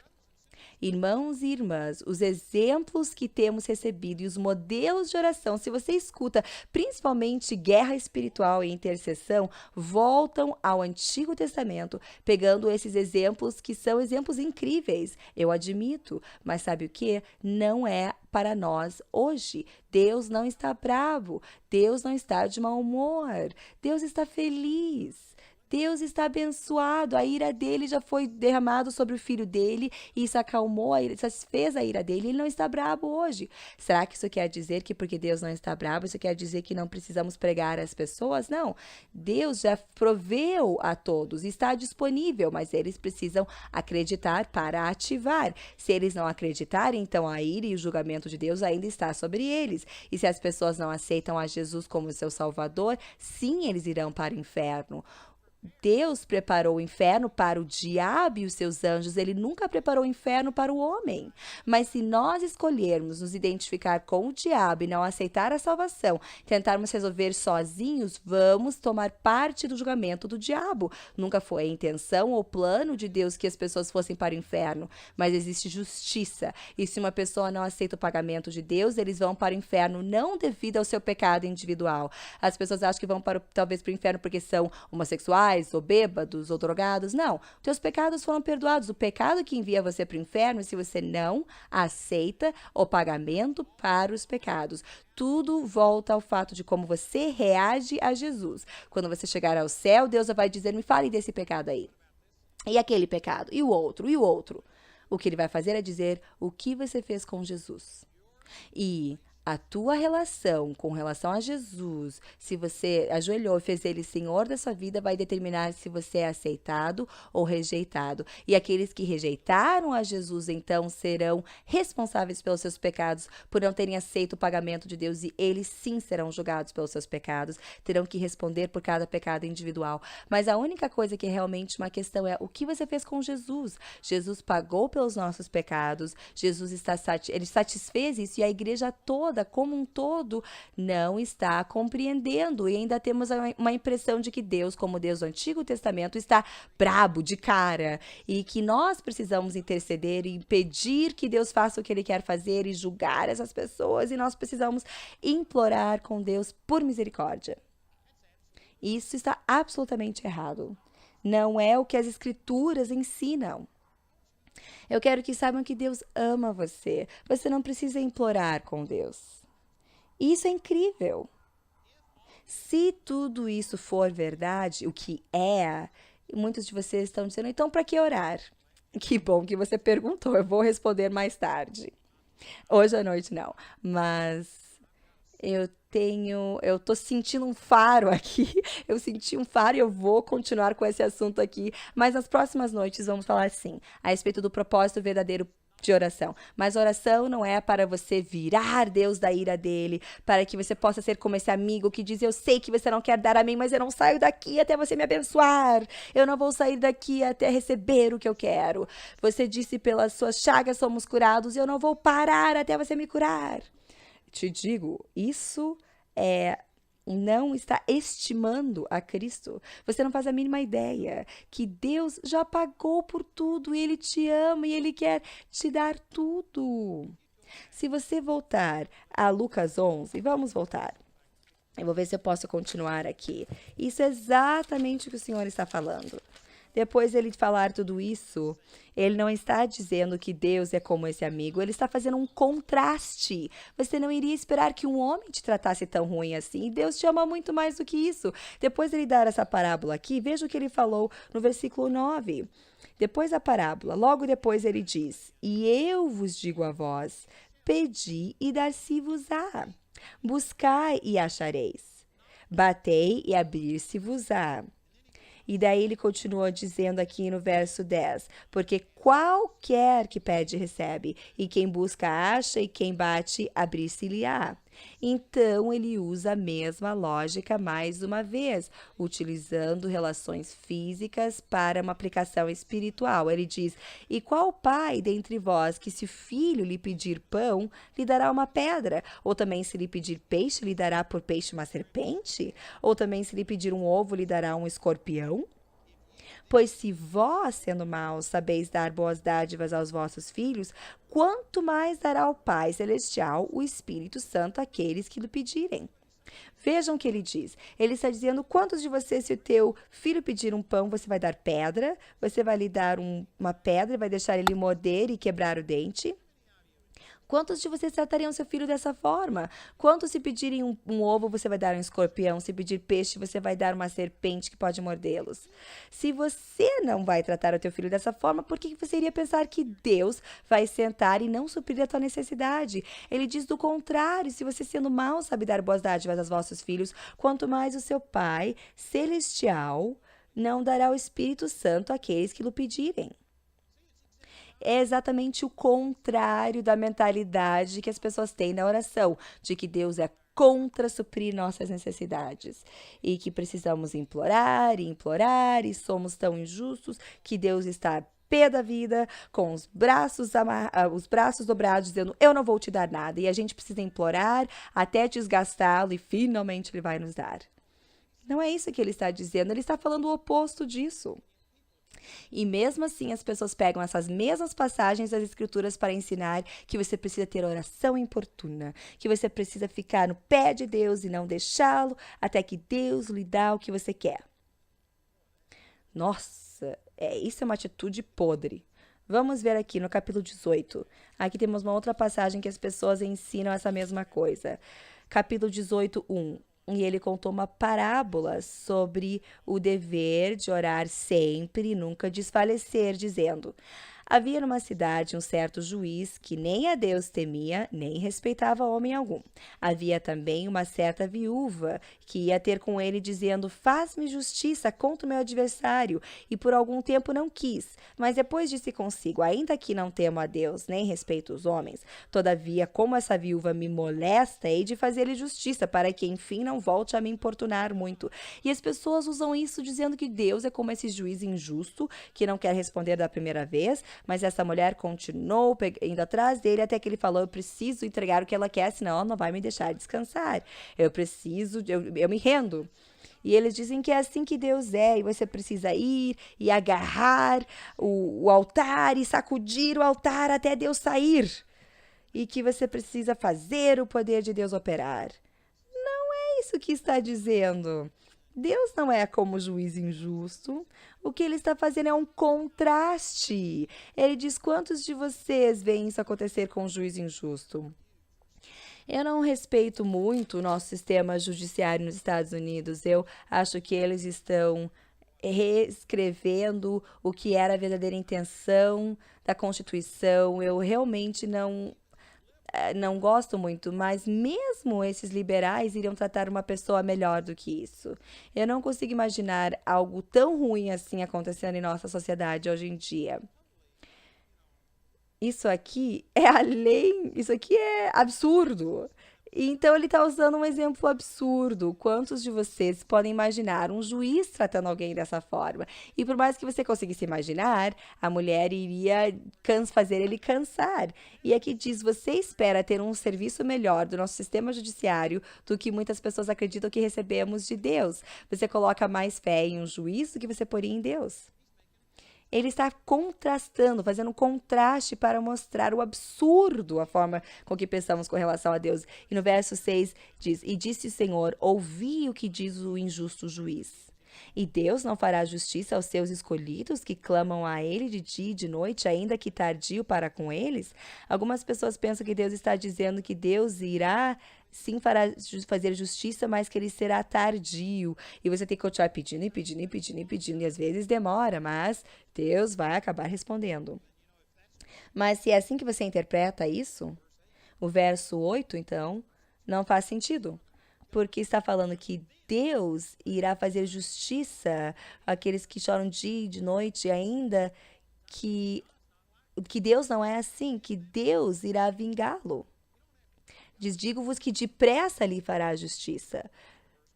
Irmãos e irmãs, os exemplos que temos recebido e os modelos de oração, se você escuta principalmente guerra espiritual e intercessão, voltam ao Antigo Testamento, pegando esses exemplos que são exemplos incríveis, eu admito, mas sabe o que? Não é para nós hoje. Deus não está bravo, Deus não está de mau humor, Deus está feliz. Deus está abençoado, a ira dele já foi derramada sobre o filho dele e isso acalmou a ira, satisfez a ira dele, ele não está bravo hoje. Será que isso quer dizer que porque Deus não está bravo, isso quer dizer que não precisamos pregar às pessoas? Não, Deus já proveu a todos, está disponível, mas eles precisam acreditar para ativar. Se eles não acreditarem, então a ira e o julgamento de Deus ainda está sobre eles. E se as pessoas não aceitam a Jesus como seu Salvador, sim, eles irão para o inferno. Deus preparou o inferno para o diabo e os seus anjos, ele nunca preparou o inferno para o homem. Mas se nós escolhermos nos identificar com o diabo e não aceitar a salvação, tentarmos resolver sozinhos, vamos tomar parte do julgamento do diabo. Nunca foi a intenção ou plano de Deus que as pessoas fossem para o inferno, mas existe justiça. E se uma pessoa não aceita o pagamento de Deus, eles vão para o inferno não devido ao seu pecado individual. As pessoas acham que vão talvez para o inferno porque são homossexuais, ou bêbados, ou drogados. Não, teus pecados foram perdoados. O pecado que envia você para o inferno é se você não aceita o pagamento para os pecados. Tudo volta ao fato de como você reage a Jesus. Quando você chegar ao céu, Deus vai dizer, me fale desse pecado aí. E aquele pecado, e o outro, e o outro. O que ele vai fazer é dizer o que você fez com Jesus. E a tua relação com relação a Jesus, se você ajoelhou e fez ele Senhor da sua vida, vai determinar se você é aceitado ou rejeitado. E aqueles que rejeitaram a Jesus, então, serão responsáveis pelos seus pecados, por não terem aceito o pagamento de Deus, e eles sim serão julgados pelos seus pecados, terão que responder por cada pecado individual. Mas a única coisa que é realmente uma questão é o que você fez com Jesus. Jesus pagou pelos nossos pecados, Jesus ele satisfez isso, e a igreja toda, como um todo, não está compreendendo, e ainda temos uma impressão de que Deus, como Deus do Antigo Testamento, está brabo, de cara, e que nós precisamos interceder e pedir que Deus faça o que ele quer fazer e julgar essas pessoas, e nós precisamos implorar com Deus por misericórdia. Isso está absolutamente errado. Não é o que as escrituras ensinam. Eu quero que saibam que Deus ama você. Você não precisa implorar com Deus. Isso é incrível. Se tudo isso for verdade, o que é, muitos de vocês estão dizendo, então para que orar? Que bom que você perguntou, eu vou responder mais tarde. Hoje à noite não, mas eu tô sentindo um faro aqui. Eu senti um faro e eu vou continuar com esse assunto aqui, mas nas próximas noites vamos falar sim, a respeito do propósito verdadeiro de oração. Mas oração não é para você virar Deus da ira dele, para que você possa ser como esse amigo que diz: eu sei que você não quer dar a mim, mas eu não saio daqui até você me abençoar. Eu não vou sair daqui até receber o que eu quero. Você disse: pelas suas chagas somos curados, e eu não vou parar até você me curar. Te digo, isso é não está estimando a Cristo. Você não faz a mínima ideia que Deus já pagou por tudo, e Ele te ama e Ele quer te dar tudo. Se você voltar a Lucas 11, vamos voltar. Eu vou ver se eu posso continuar aqui. Isso é exatamente o que o Senhor está falando. Depois ele falar tudo isso, ele não está dizendo que Deus é como esse amigo, ele está fazendo um contraste. Você não iria esperar que um homem te tratasse tão ruim assim, e Deus te ama muito mais do que isso. Depois ele dar essa parábola aqui, veja o que ele falou no versículo 9. Depois da parábola, logo depois ele diz: e eu vos digo a vós, pedi e dar-se-vos-á, buscai e achareis, batei e abrir-se-vos-á. E daí ele continua dizendo aqui no verso 10, porque qualquer que pede recebe, e quem busca acha, e quem bate abrir-se-lhe-á. Então ele usa a mesma lógica mais uma vez, utilizando relações físicas para uma aplicação espiritual. Ele diz: e qual pai dentre vós que, se o filho lhe pedir pão, lhe dará uma pedra? Ou também, se lhe pedir peixe, lhe dará por peixe uma serpente? Ou também, se lhe pedir um ovo, lhe dará um escorpião? Pois se vós, sendo maus, sabeis dar boas dádivas aos vossos filhos, quanto mais dará o Pai Celestial o Espírito Santo àqueles que lhe pedirem. Vejam o que ele diz. Ele está dizendo: quantos de vocês, se o teu filho pedir um pão, você vai dar pedra? Você vai lhe dar uma pedra e vai deixar ele morder e quebrar o dente? Quantos de vocês tratariam seu filho dessa forma? Quantos, se pedirem um ovo, você vai dar um escorpião? Se pedir peixe, você vai dar uma serpente que pode mordê-los? Se você não vai tratar o teu filho dessa forma, por que você iria pensar que Deus vai sentar e não suprir a tua necessidade? Ele diz do contrário: se você, sendo mau, sabe dar boas dádivas aos vossos filhos, quanto mais o seu Pai Celestial não dará o Espírito Santo àqueles que lhe pedirem. É exatamente o contrário da mentalidade que as pessoas têm na oração, de que Deus é contra suprir nossas necessidades e que precisamos implorar e implorar e somos tão injustos que Deus está pé da vida, com os braços dobrados, dizendo: eu não vou te dar nada, e a gente precisa implorar até desgastá-lo e finalmente ele vai nos dar. Não é isso que ele está dizendo, ele está falando o oposto disso. E mesmo assim, as pessoas pegam essas mesmas passagens das Escrituras para ensinar que você precisa ter oração importuna, que você precisa ficar no pé de Deus e não deixá-lo até que Deus lhe dá o que você quer. Nossa, isso é uma atitude podre. Vamos ver aqui no capítulo 18. Aqui temos uma outra passagem que as pessoas ensinam essa mesma coisa. Capítulo 18, 1. E ele contou uma parábola sobre o dever de orar sempre e nunca desfalecer, dizendo: havia numa cidade um certo juiz que nem a Deus temia, nem respeitava homem algum. Havia também uma certa viúva que ia ter com ele, dizendo: faz-me justiça contra o meu adversário. E por algum tempo não quis. Mas depois disse consigo: ainda que não temo a Deus, nem respeito os homens, todavia, como essa viúva me molesta, hei de fazer-lhe justiça, para que enfim não volte a me importunar muito. E as pessoas usam isso dizendo que Deus é como esse juiz injusto, que não quer responder da primeira vez. Mas essa mulher continuou indo atrás dele até que ele falou: eu preciso entregar o que ela quer, senão ela não vai me deixar descansar. Eu me rendo. E eles dizem que é assim que Deus é, e você precisa ir e agarrar o altar e sacudir o altar até Deus sair. E que você precisa fazer o poder de Deus operar. Não é isso que está dizendo. Deus não é como juiz injusto. O que ele está fazendo é um contraste. Ele diz: quantos de vocês veem isso acontecer com o juiz injusto? Eu não respeito muito o nosso sistema judiciário nos Estados Unidos. Eu acho que eles estão reescrevendo o que era a verdadeira intenção da Constituição. Eu realmente não gosto muito, mas mesmo esses liberais iriam tratar uma pessoa melhor do que isso. Eu não consigo imaginar algo tão ruim assim acontecendo em nossa sociedade hoje em dia. Isso aqui é absurdo. Então ele está usando um exemplo absurdo. Quantos de vocês podem imaginar um juiz tratando alguém dessa forma? E por mais que você conseguisse imaginar, a mulher iria fazer ele cansar. E aqui diz: você espera ter um serviço melhor do nosso sistema judiciário do que muitas pessoas acreditam que recebemos de Deus. Você coloca mais fé em um juiz do que você poria em Deus. Ele está contrastando, fazendo um contraste para mostrar o absurdo, a forma com que pensamos com relação a Deus. E no verso 6 diz: e disse o Senhor, ouvi o que diz o injusto juiz. E Deus não fará justiça aos seus escolhidos que clamam a Ele de dia e de noite, ainda que tardio para com eles? Algumas pessoas pensam que Deus está dizendo que Deus irá sim fazer justiça, mas que ele será tardio. E você tem que continuar pedindo e pedindo e pedindo e pedindo, e às vezes demora, mas Deus vai acabar respondendo. Mas se é assim que você interpreta isso, o verso 8, então, não faz sentido. Porque está falando que Deus irá fazer justiça àqueles que choram dia e de noite, ainda que, que Deus não é assim, que Deus irá vingá-lo. Diz: digo-vos que depressa lhe fará justiça.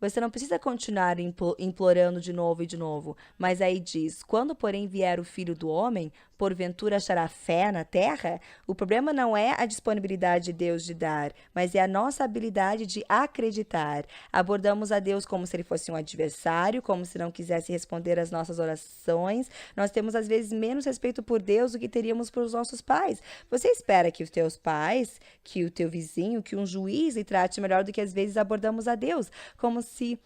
Você não precisa continuar implorando de novo e de novo. Mas aí diz: quando, porém, vier o Filho do Homem, porventura achará fé na terra? O problema não é a disponibilidade de Deus de dar, mas é a nossa habilidade de acreditar. Abordamos a Deus como se ele fosse um adversário, como se não quisesse responder às nossas orações. Nós temos, às vezes, menos respeito por Deus do que teríamos por os nossos pais. Você espera que os teus pais, que o teu vizinho, que um juiz lhe trate melhor do que, às vezes, abordamos a Deus, como se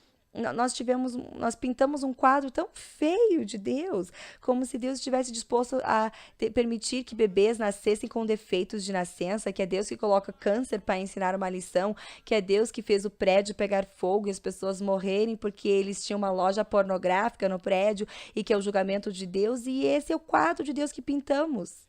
nós pintamos um quadro tão feio de Deus, como se Deus estivesse disposto a permitir que bebês nascessem com defeitos de nascença, que é Deus que coloca câncer para ensinar uma lição, que é Deus que fez o prédio pegar fogo e as pessoas morrerem porque eles tinham uma loja pornográfica no prédio, e que é o julgamento de Deus. E esse é o quadro de Deus que pintamos.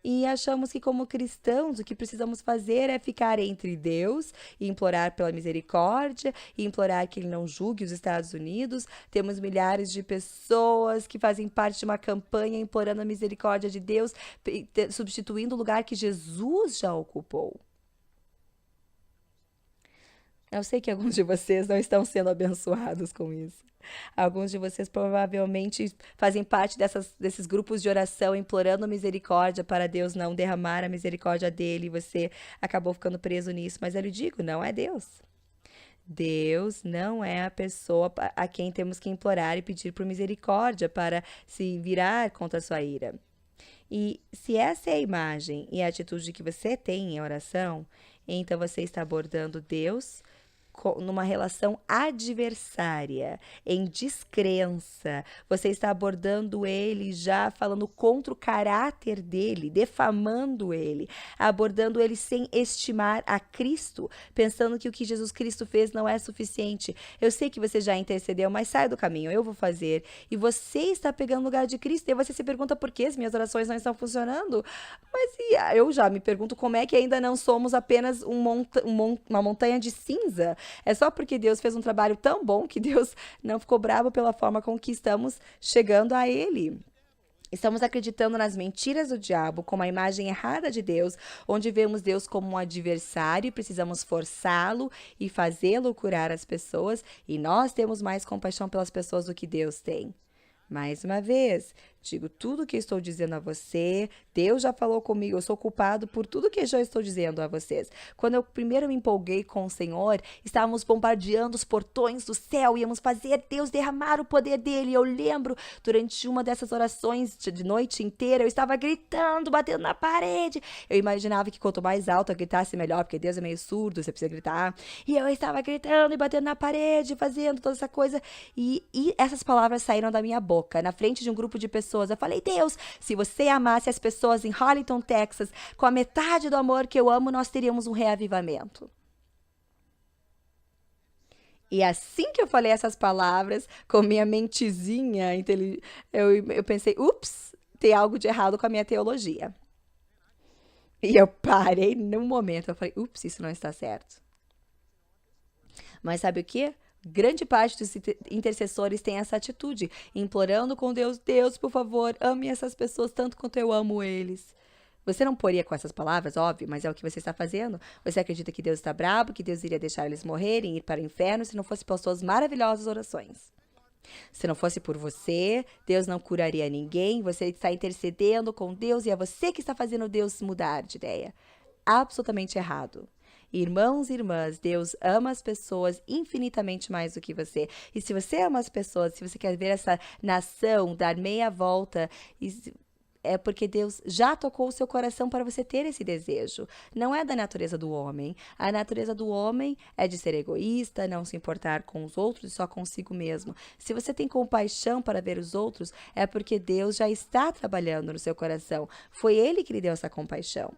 E achamos que, como cristãos, o que precisamos fazer é ficar entre Deus e implorar pela misericórdia, e implorar que ele não julgue os Estados Unidos. Temos milhares de pessoas que fazem parte de uma campanha implorando a misericórdia de Deus, substituindo o lugar que Jesus já ocupou. Eu sei que alguns de vocês não estão sendo abençoados com isso. Alguns de vocês provavelmente fazem parte desses grupos de oração implorando misericórdia para Deus não derramar a misericórdia dele, e você acabou ficando preso nisso. Mas eu lhe digo: não é Deus. Deus não é a pessoa a quem temos que implorar e pedir por misericórdia para se virar contra a sua ira. E se essa é a imagem e a atitude que você tem em oração, então você está abordando Deus numa relação adversária, em descrença. Você está abordando ele já falando contra o caráter dele, defamando ele, abordando ele sem estimar a Cristo, pensando que o que Jesus Cristo fez não é suficiente. Eu sei que você já intercedeu, mas sai do caminho, eu vou fazer. E você está pegando o lugar de Cristo, e você se pergunta por que as minhas orações não estão funcionando. Mas eu já me pergunto como é que ainda não somos apenas uma montanha de cinza. É só porque Deus fez um trabalho tão bom que Deus não ficou bravo pela forma com que estamos chegando a Ele. Estamos acreditando nas mentiras do diabo, como a imagem errada de Deus, onde vemos Deus como um adversário e precisamos forçá-lo e fazê-lo curar as pessoas, e nós temos mais compaixão pelas pessoas do que Deus tem. Mais uma vez, Digo tudo que estou dizendo a você. Deus já falou comigo. Eu sou culpado por tudo que já estou dizendo a vocês. Quando eu primeiro me empolguei com o Senhor, estávamos bombardeando os portões do céu. Íamos fazer Deus derramar o poder dele. Eu lembro, durante uma dessas orações de noite inteira, eu estava gritando, batendo na parede. Eu imaginava que quanto mais alto eu gritasse, melhor, porque Deus é meio surdo, você precisa gritar. E eu estava gritando e batendo na parede, fazendo toda essa coisa. E essas palavras saíram da minha boca, na frente de um grupo de pessoas. Eu falei: Deus, se você amasse as pessoas em Hollyton, Texas, com a metade do amor que eu amo, nós teríamos um reavivamento. E assim que eu falei essas palavras, com minha mentezinha, eu pensei: ups, tem algo de errado com a minha teologia. E eu parei num momento, eu falei: ups, isso não está certo. Mas sabe o quê? Grande parte dos intercessores tem essa atitude, implorando com Deus: Deus, por favor, ame essas pessoas tanto quanto eu amo eles. Você não poria com essas palavras, óbvio, mas é o que você está fazendo. Você acredita que Deus está bravo, que Deus iria deixar eles morrerem, ir para o inferno, se não fosse por suas maravilhosas orações. Se não fosse por você, Deus não curaria ninguém. Você está intercedendo com Deus e é você que está fazendo Deus mudar de ideia. Absolutamente errado. Irmãos e irmãs, Deus ama as pessoas infinitamente mais do que você. E se você ama as pessoas, se você quer ver essa nação dar meia volta, é porque Deus já tocou o seu coração para você ter esse desejo. Não é da natureza do homem. A natureza do homem é de ser egoísta, não se importar com os outros e só consigo mesmo. Se você tem compaixão para ver os outros, é porque Deus já está trabalhando no seu coração. Foi Ele que lhe deu essa compaixão.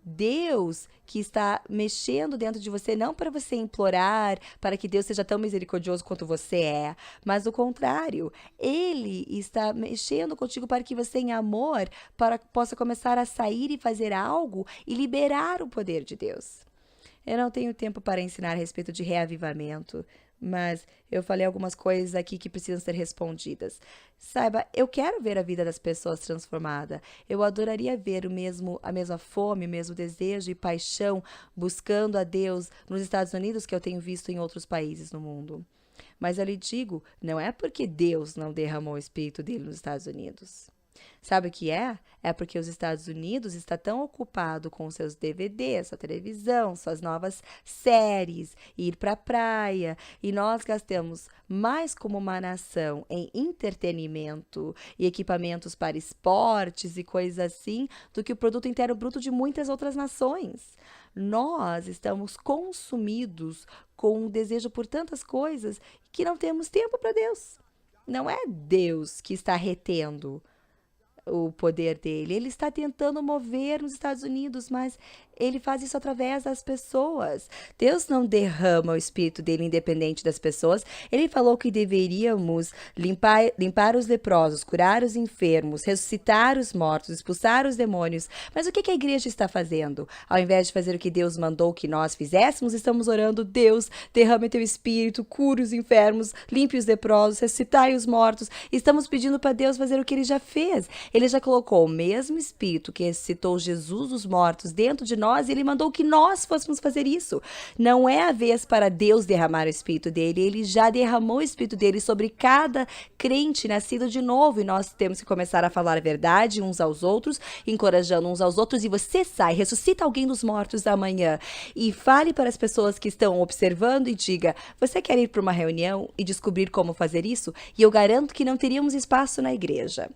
Deus que está mexendo dentro de você, não para você implorar para que Deus seja tão misericordioso quanto você é, mas o contrário, Ele está mexendo contigo para que você, em amor, possa começar a sair e fazer algo e liberar o poder de Deus. Eu não tenho tempo para ensinar a respeito de reavivamento, mas eu falei algumas coisas aqui que precisam ser respondidas. Saiba, eu quero ver a vida das pessoas transformada. Eu adoraria ver a mesma fome, o mesmo desejo e paixão buscando a Deus nos Estados Unidos que eu tenho visto em outros países no mundo. Mas eu lhe digo, não é porque Deus não derramou o Espírito dele nos Estados Unidos. Sabe o que é? É porque os Estados Unidos está tão ocupado com seus DVDs, sua televisão, suas novas séries, ir para a praia, e nós gastamos mais como uma nação em entretenimento e equipamentos para esportes e coisas assim do que o produto interno bruto de muitas outras nações. Nós estamos consumidos com um desejo por tantas coisas que não temos tempo para Deus. Não é Deus que está retendo o poder dele. Ele está tentando mover nos Estados Unidos, mas ele faz isso através das pessoas. Deus não derrama o Espírito dele independente das pessoas. Ele falou que deveríamos limpar os leprosos, curar os enfermos, ressuscitar os mortos, expulsar os demônios. Mas o que a igreja está fazendo? Ao invés de fazer o que Deus mandou que nós fizéssemos, estamos orando: Deus, derrame teu Espírito, cure os enfermos, limpe os leprosos, ressuscitai os mortos. Estamos pedindo para Deus fazer o que ele já fez. Ele já colocou o mesmo Espírito que ressuscitou Jesus dos mortos dentro de nós, e ele mandou que nós fôssemos fazer isso. Não é a vez para Deus derramar o Espírito dele, ele já derramou o Espírito dele sobre cada crente nascido de novo, e nós temos que começar a falar a verdade uns aos outros, encorajando uns aos outros. E você sai, ressuscita alguém dos mortos amanhã e fale para as pessoas que estão observando e diga: você quer ir para uma reunião e descobrir como fazer isso? E eu garanto que não teríamos espaço na igreja.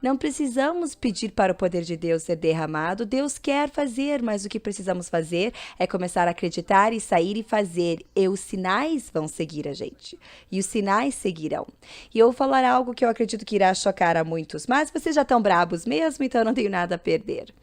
Não precisamos pedir para o poder de Deus ser derramado. Deus quer fazer, mas o que precisamos fazer é começar a acreditar e sair e fazer. E os sinais vão seguir a gente. E os sinais seguirão. E eu vou falar algo que eu acredito que irá chocar a muitos. Mas vocês já estão brabos mesmo, então eu não tenho nada a perder.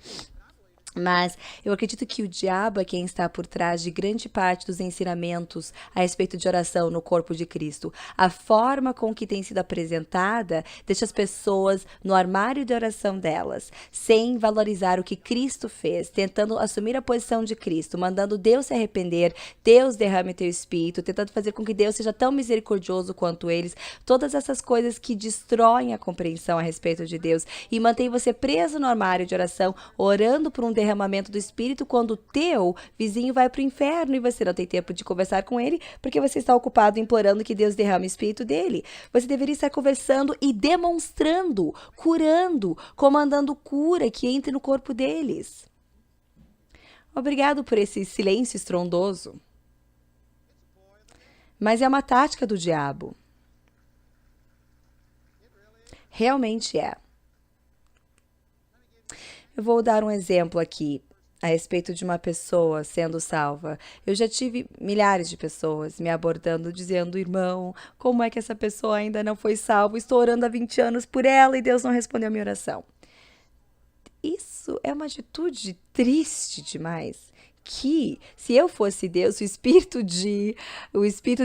Mas eu acredito que o diabo é quem está por trás de grande parte dos ensinamentos a respeito de oração no corpo de Cristo. A forma com que tem sido apresentada deixa as pessoas no armário de oração delas, sem valorizar o que Cristo fez, tentando assumir a posição de Cristo, mandando Deus se arrepender, Deus derrame teu Espírito, tentando fazer com que Deus seja tão misericordioso quanto eles. Todas essas coisas que destroem a compreensão a respeito de Deus e mantém você preso no armário de oração, orando por um derramamento do Espírito quando o teu vizinho vai para o inferno e você não tem tempo de conversar com ele porque você está ocupado implorando que Deus derrame o Espírito dele. Você deveria estar conversando e demonstrando, curando, comandando cura que entre no corpo deles. Obrigado por esse silêncio estrondoso. Mas é uma tática do diabo. Realmente é. Eu vou dar um exemplo aqui a respeito de uma pessoa sendo salva. Eu já tive milhares de pessoas me abordando, dizendo: irmão, como é que essa pessoa ainda não foi salva? Estou orando há 20 anos por ela e Deus não respondeu a minha oração. Isso é uma atitude triste demais. Que, se eu fosse Deus, o espírito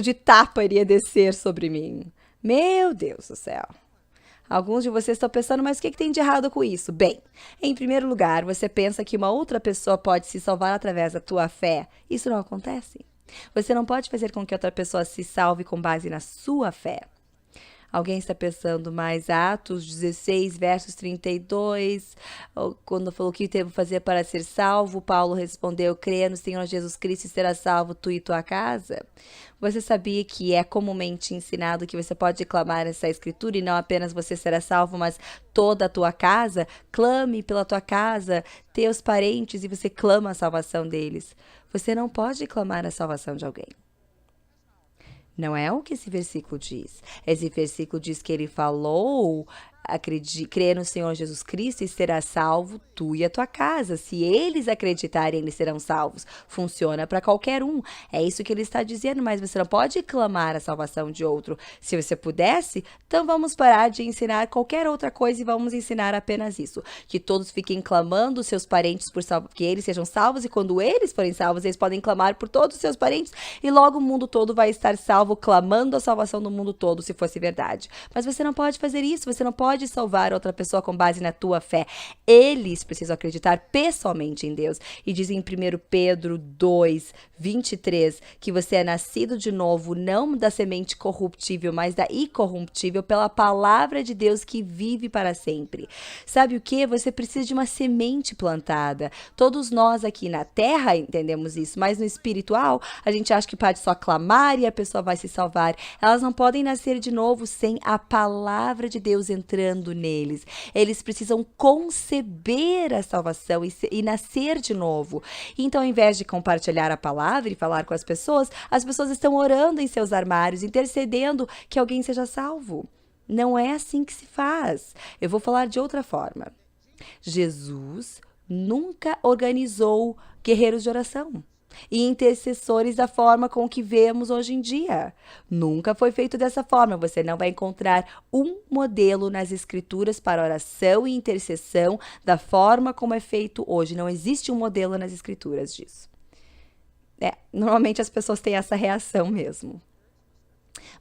de tapa iria descer sobre mim. Meu Deus do céu. Alguns de vocês estão pensando, mas o que tem de errado com isso? Bem, em primeiro lugar, você pensa que uma outra pessoa pode se salvar através da tua fé. Isso não acontece. Você não pode fazer com que outra pessoa se salve com base na sua fé. Alguém está pensando, mais Atos 16, versos 32, quando falou o que devo fazer para ser salvo, Paulo respondeu: crê no Senhor Jesus Cristo e será salvo tu e tua casa? Você sabia que é comumente ensinado que você pode clamar essa escritura e não apenas você será salvo, mas toda a tua casa? Clame pela tua casa, teus parentes, e você clama a salvação deles. Você não pode clamar a salvação de alguém. Não é o que esse versículo diz. Esse versículo diz que ele falou: crê no Senhor Jesus Cristo e será salvo tu e a tua casa. Se eles acreditarem, eles serão salvos. Funciona para qualquer um. É isso que ele está dizendo, mas você não pode clamar a salvação de outro. Se você pudesse, então vamos parar de ensinar qualquer outra coisa e vamos ensinar apenas isso. Que todos fiquem clamando os seus parentes por que eles sejam salvos, e quando eles forem salvos, eles podem clamar por todos os seus parentes e logo o mundo todo vai estar salvo, clamando a salvação do mundo todo, se fosse verdade. Mas você não pode fazer isso, você não pode salvar outra pessoa com base na tua fé. Eles precisam acreditar pessoalmente em Deus. E diz em 1 Pedro 2, 23, que você é nascido de novo, não da semente corruptível, mas da incorruptível, pela palavra de Deus que vive para sempre. Sabe o que? Você precisa de uma semente plantada. Todos nós aqui na terra entendemos isso, mas no espiritual, a gente acha que pode só clamar e a pessoa vai se salvar. Elas não podem nascer de novo sem a palavra de Deus entrando neles. Eles precisam conceber a salvação e nascer de novo. Então, ao invés de compartilhar a palavra e falar com as pessoas estão orando em seus armários, intercedendo que alguém seja salvo. Não é assim que se faz. Eu vou falar de outra forma. Jesus nunca organizou guerreiros de oração e intercessores da forma com que vemos hoje em dia. Nunca foi feito dessa forma. Você não vai encontrar um modelo nas escrituras para oração e intercessão da forma como é feito hoje. Não existe um modelo nas escrituras disso. Normalmente as pessoas têm essa reação mesmo.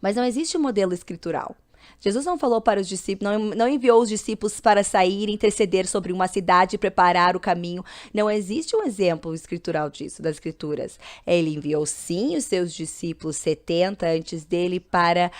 Mas não existe um modelo escritural. Jesus não falou para os discípulos, não enviou os discípulos para sair e interceder sobre uma cidade e preparar o caminho. Não existe um exemplo escritural disso, das escrituras. Ele enviou sim os seus discípulos 70 antes dele para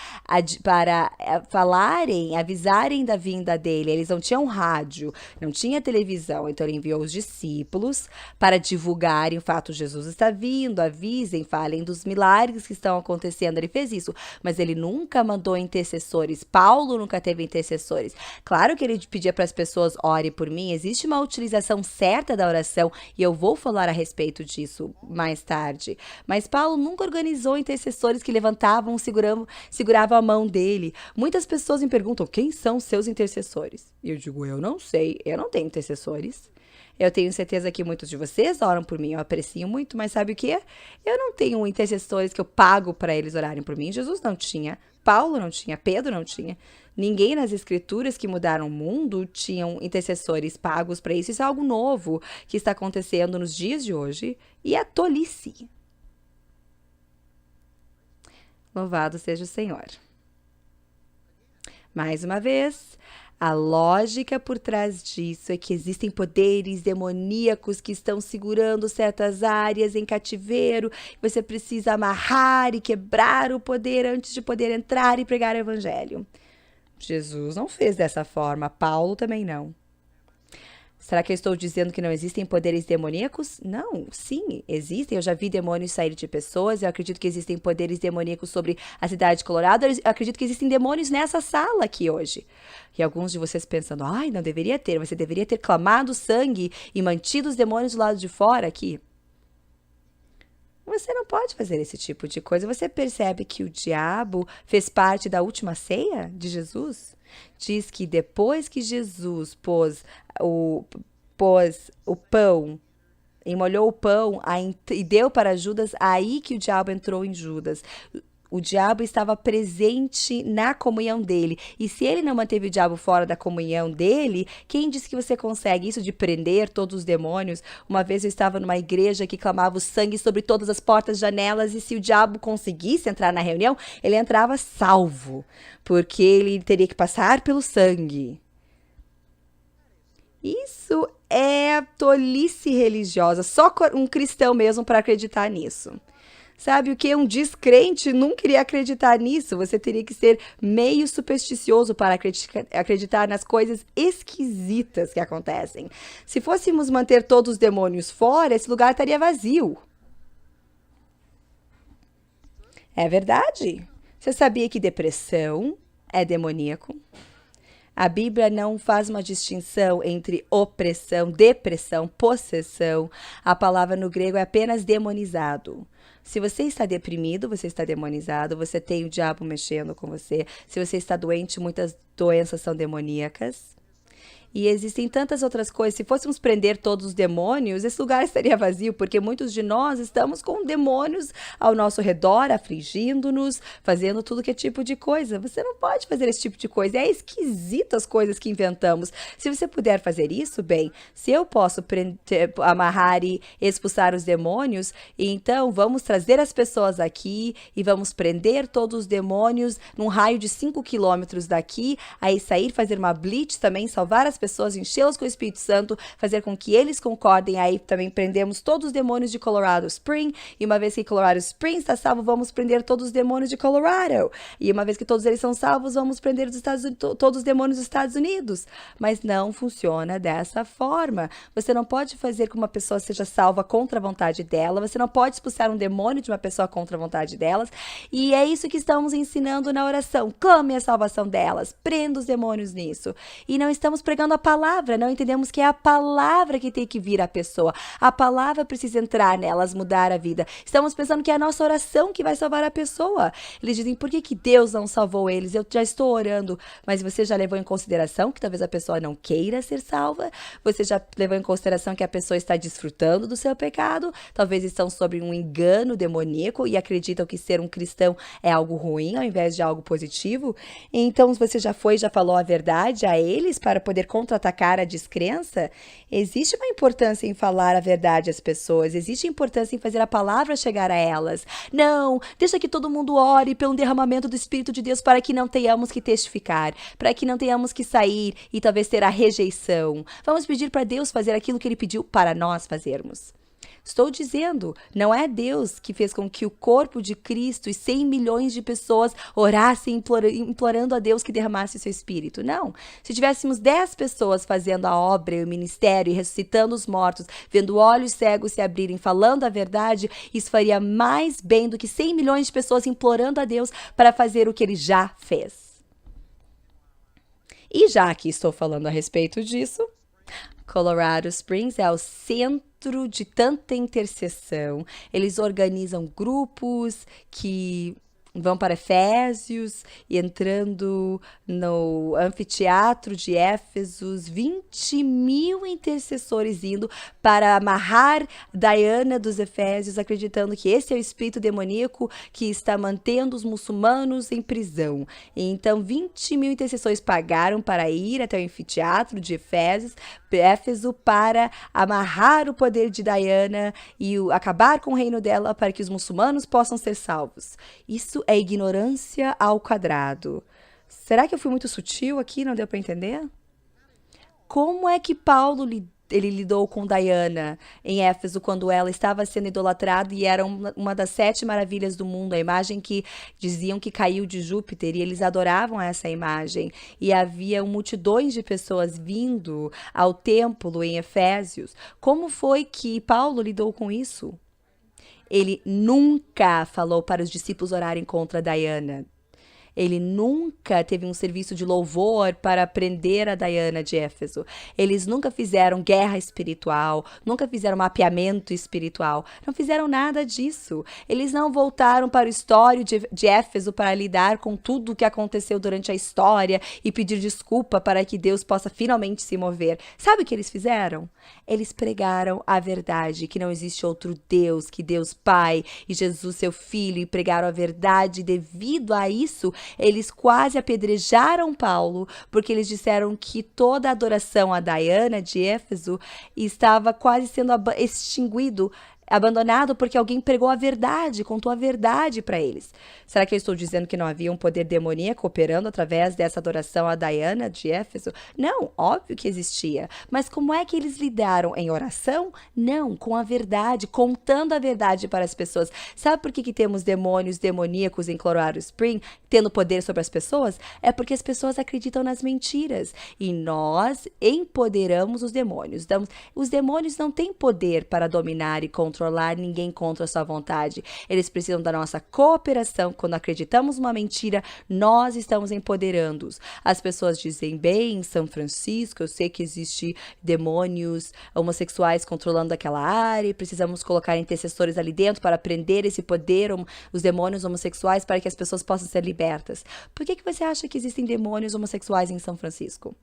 falarem, avisarem da vinda dele. Eles não tinham rádio, não tinha televisão, então ele enviou os discípulos para divulgarem o fato: Jesus está vindo, avisem, falem dos milagres que estão acontecendo. Ele fez isso, mas ele nunca mandou intercessores. Paulo nunca teve intercessores. Claro que ele pedia para as pessoas: ore por mim. Existe uma utilização certa da oração e eu vou falar a respeito disso mais tarde. Mas Paulo nunca organizou intercessores que levantavam, seguravam a mão dele. Muitas pessoas me perguntam: quem são seus intercessores? E eu digo: eu não sei, eu não tenho intercessores. Eu tenho certeza que muitos de vocês oram por mim, eu aprecio muito, mas sabe o que? Eu não tenho intercessores que eu pago para eles orarem por mim. Jesus não tinha, Paulo não tinha, Pedro não tinha. Ninguém nas escrituras que mudaram o mundo tinham intercessores pagos para isso. Isso é algo novo que está acontecendo nos dias de hoje e é tolice. Louvado seja o Senhor. Mais uma vez, a lógica por trás disso é que existem poderes demoníacos que estão segurando certas áreas em cativeiro. Você precisa amarrar e quebrar o poder antes de poder entrar e pregar o evangelho. Jesus não fez dessa forma, Paulo também não. Será que eu estou dizendo que não existem poderes demoníacos? Não, sim, existem. Eu já vi demônios sair de pessoas. Eu acredito que existem poderes demoníacos sobre a cidade de Colorado. Eu acredito que existem demônios nessa sala aqui hoje. E alguns de vocês pensando, ai, não deveria ter. Você deveria ter clamado sangue e mantido os demônios do lado de fora aqui. Você não pode fazer esse tipo de coisa. Você percebe que o diabo fez parte da última ceia de Jesus? Diz que depois que Jesus pôs o pão, molhou o pão e deu para Judas, aí que o diabo entrou em Judas. O diabo estava presente na comunhão dele. E se ele não manteve o diabo fora da comunhão dele, quem disse que você consegue isso de prender todos os demônios? Uma vez eu estava numa igreja que clamava o sangue sobre todas as portas, janelas, e se o diabo conseguisse entrar na reunião, ele entrava salvo, porque ele teria que passar pelo sangue. Isso é tolice religiosa. Só um cristão mesmo para acreditar nisso. Sabe o que? Um descrente nunca iria acreditar nisso. Você teria que ser meio supersticioso para acreditar nas coisas esquisitas que acontecem. Se fôssemos manter todos os demônios fora, esse lugar estaria vazio. É verdade. Você sabia que depressão é demoníaco? A Bíblia não faz uma distinção entre opressão, depressão, possessão. A palavra no grego é apenas demonizado. Se você está deprimido, você está demonizado, você tem o diabo mexendo com você. Se você está doente, muitas doenças são demoníacas. E existem tantas outras coisas. Se fôssemos prender todos os demônios, esse lugar estaria vazio, porque muitos de nós estamos com demônios ao nosso redor, afligindo-nos, fazendo tudo que é tipo de coisa. Você não pode fazer esse tipo de coisa. É esquisito as coisas que inventamos. Se você puder fazer isso, bem, se eu posso amarrar e expulsar os demônios, então vamos trazer as pessoas aqui e vamos prender todos os demônios num raio de 5 quilômetros daqui, aí sair, fazer uma blitz também, salvar as pessoas, enchê-los com o Espírito Santo, fazer com que eles concordem. Aí também prendemos todos os demônios de Colorado Springs, e uma vez que Colorado Springs está salvo, vamos prender todos os demônios de Colorado. E uma vez que todos eles são salvos, vamos prender todos os demônios dos Estados Unidos. Mas não funciona dessa forma. Você não pode fazer com que uma pessoa seja salva contra a vontade dela, você não pode expulsar um demônio de uma pessoa contra a vontade delas, e é isso que estamos ensinando na oração. Clame a salvação delas, prenda os demônios nisso. E não estamos pregando a palavra, não entendemos que é a palavra que tem que vir à pessoa. A palavra precisa entrar nelas, mudar a vida. Estamos pensando que é a nossa oração que vai salvar a pessoa. Eles dizem, por que Deus não salvou eles? Eu já estou orando, mas você já levou em consideração que talvez a pessoa não queira ser salva? Você já levou em consideração que a pessoa está desfrutando do seu pecado? Talvez estão sob um engano demoníaco e acreditam que ser um cristão é algo ruim ao invés de algo positivo? Então você já falou a verdade a eles para poder contra-atacar a descrença? Existe uma importância em falar a verdade às pessoas, existe importância em fazer a palavra chegar a elas. Não, deixa que todo mundo ore pelo derramamento do Espírito de Deus para que não tenhamos que testificar, para que não tenhamos que sair e talvez ter a rejeição. Vamos pedir para Deus fazer aquilo que Ele pediu para nós fazermos. Estou dizendo, não é Deus que fez com que o corpo de Cristo e 100 milhões de pessoas orassem implorando a Deus que derramasse o seu Espírito. Não. Se tivéssemos 10 pessoas fazendo a obra e o ministério e ressuscitando os mortos, vendo olhos cegos se abrirem, falando a verdade, isso faria mais bem do que 100 milhões de pessoas implorando a Deus para fazer o que Ele já fez. E já que estou falando a respeito disso, Colorado Springs é o centro de tanta intercessão. Eles organizam grupos que vão para Efésios e entrando no anfiteatro de Éfesos, 20 mil intercessores indo para amarrar Diana dos Efésios, acreditando que esse é o espírito demoníaco que está mantendo os muçulmanos em prisão. Então, 20 mil intercessores pagaram para ir até o anfiteatro de Éfeso para amarrar o poder de Diana e acabar com o reino dela para que os muçulmanos possam ser salvos. Isso é ignorância ao quadrado. Será que eu fui muito sutil aqui? Não deu para entender? Como é que Paulo ele lidou com Diana em Éfeso quando ela estava sendo idolatrada e era uma das 7 maravilhas do mundo, a imagem que diziam que caiu de Júpiter, e eles adoravam essa imagem. E havia multidões de pessoas vindo ao templo em Efésios. Como foi que Paulo lidou com isso? Ele nunca falou para os discípulos orarem contra Diana. Ele nunca teve um serviço de louvor para prender a Diana de Éfeso. Eles nunca fizeram guerra espiritual, nunca fizeram mapeamento espiritual, não fizeram nada disso. Eles não voltaram para o histórico de Éfeso para lidar com tudo o que aconteceu durante a história e pedir desculpa para que Deus possa finalmente se mover. Sabe o que eles fizeram? Eles pregaram a verdade, que não existe outro Deus, que Deus Pai e Jesus seu Filho, e pregaram a verdade. Devido a isso, eles quase apedrejaram Paulo, porque eles disseram que toda a adoração a Diana de Éfeso estava quase sendo extinguido, abandonado, porque alguém pregou a verdade, contou a verdade para eles. Será que eu estou dizendo que não havia um poder demoníaco operando através dessa adoração a Diana de Éfeso? Não, óbvio que existia. Mas como é que eles lidaram? Em oração? Não, com a verdade, contando a verdade para as pessoas. Sabe por que temos demônios demoníacos em Colorado Spring tendo poder sobre as pessoas? É porque as pessoas acreditam nas mentiras. E nós empoderamos os demônios. Os demônios não têm poder para dominar e controlar ninguém contra a sua vontade. Eles precisam da nossa cooperação. Quando acreditamos numa mentira, nós estamos empoderando-os. As pessoas dizem, bem, em São Francisco, eu sei que existe demônios homossexuais controlando aquela área e precisamos colocar intercessores ali dentro para prender esse poder, os demônios homossexuais, para que as pessoas possam ser libertas. Por que você acha que existem demônios homossexuais em São Francisco?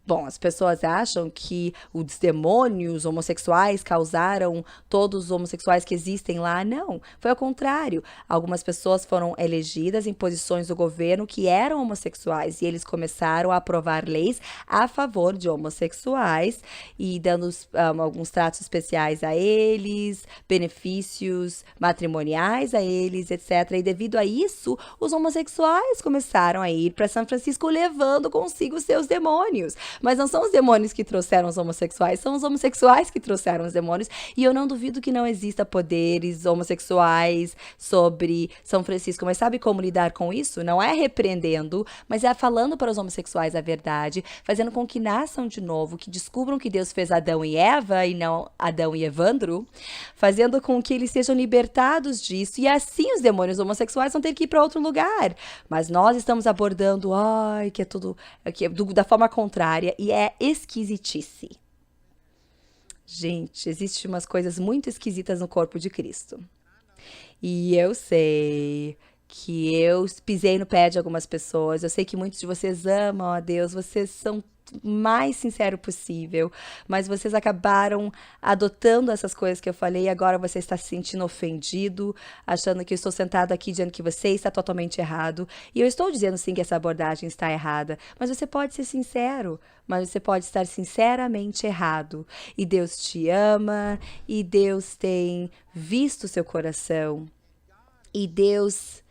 Bom, as pessoas acham que os demônios homossexuais causaram todos os homossexuais que existem lá. Não, foi ao contrário. Algumas pessoas foram elegidas em posições do governo que eram homossexuais e eles começaram a aprovar leis a favor de homossexuais e dando alguns tratos especiais a eles, benefícios matrimoniais a eles, etc. E devido a isso, os homossexuais começaram a ir para São Francisco levando consigo seus demônios. Mas não são os demônios que trouxeram os homossexuais, são os homossexuais que trouxeram os demônios. E eu não duvido que não exista poderes homossexuais sobre São Francisco. Mas sabe como lidar com isso? Não é repreendendo, mas é falando para os homossexuais a verdade, fazendo com que nasçam de novo, que descubram que Deus fez Adão e Eva e não Adão e Evandro, fazendo com que eles sejam libertados disso. E assim os demônios homossexuais vão ter que ir para outro lugar. Mas nós estamos abordando, que é tudo da forma contrária. E é esquisitice. Gente, existem umas coisas muito esquisitas no corpo de Cristo. E eu sei que eu pisei no pé de algumas pessoas. Eu sei que muitos de vocês amam a Deus. Vocês são o mais sincero possível, mas vocês acabaram adotando essas coisas que eu falei e agora você está se sentindo ofendido, achando que eu estou sentado aqui dizendo que você está totalmente errado. E eu estou dizendo sim que essa abordagem está errada, mas você pode ser sincero, mas você pode estar sinceramente errado. E Deus te ama, e Deus tem visto o seu coração, e Deus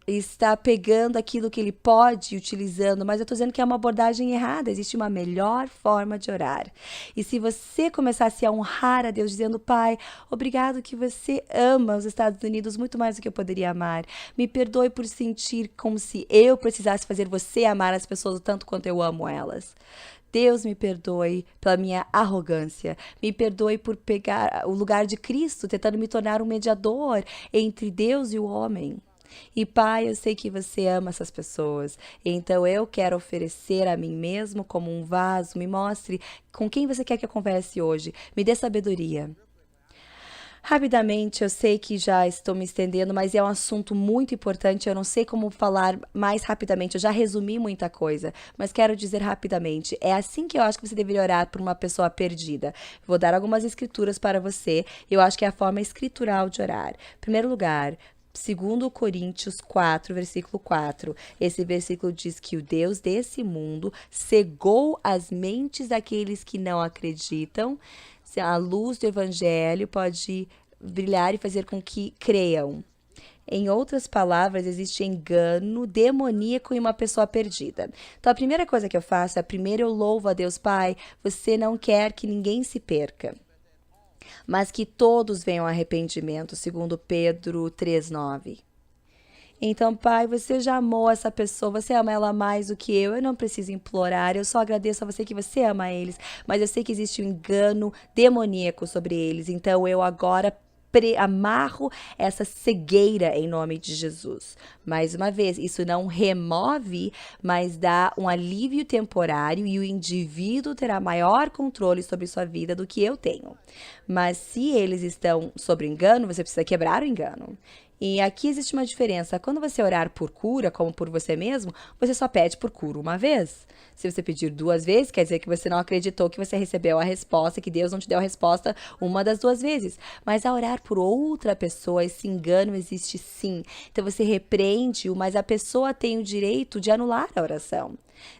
está pegando aquilo que ele pode e utilizando, mas eu estou dizendo que é uma abordagem errada. Existe uma melhor forma de orar. E se você começasse a honrar a Deus dizendo, Pai, obrigado que você ama os Estados Unidos muito mais do que eu poderia amar. Me perdoe por sentir como se eu precisasse fazer você amar as pessoas o tanto quanto eu amo elas. Deus, me perdoe pela minha arrogância. Me perdoe por pegar o lugar de Cristo, tentando me tornar um mediador entre Deus e o homem. E Pai, eu sei que você ama essas pessoas, então eu quero oferecer a mim mesmo como um vaso. Me mostre com quem você quer que eu converse hoje. Me dê sabedoria. Rapidamente, eu sei que já estou me estendendo, mas é um assunto muito importante. Eu não sei como falar mais rapidamente. Eu já resumi muita coisa, mas quero dizer rapidamente. É assim que eu acho que você deveria orar por uma pessoa perdida. Vou dar algumas escrituras para você. Eu acho que é a forma escritural de orar. Em primeiro lugar, 2 Coríntios 4, versículo 4. Esse versículo diz que o Deus desse mundo cegou as mentes daqueles que não acreditam. A luz do evangelho pode brilhar e fazer com que creiam. Em outras palavras, existe engano demoníaco em uma pessoa perdida. Então, a primeira coisa que eu faço é, primeiro eu louvo a Deus, Pai, você não quer que ninguém se perca, mas que todos venham ao arrependimento, segundo Pedro 3:9. Então, Pai, você já amou essa pessoa, você ama ela mais do que eu não preciso implorar, eu só agradeço a você que você ama eles, mas eu sei que existe um engano demoníaco sobre eles, então eu agora amarro essa cegueira em nome de Jesus. Mais uma vez, isso não remove, mas dá um alívio temporário e o indivíduo terá maior controle sobre sua vida do que eu tenho. Mas se eles estão sob engano, você precisa quebrar o engano. E aqui existe uma diferença. Quando você orar por cura, como por você mesmo, você só pede por cura uma vez. Se você pedir 2 vezes, quer dizer que você não acreditou que você recebeu a resposta, que Deus não te deu a resposta uma das 2 vezes. Mas ao orar por outra pessoa, esse engano existe sim. Então você repreende-o, mas a pessoa tem o direito de anular a oração.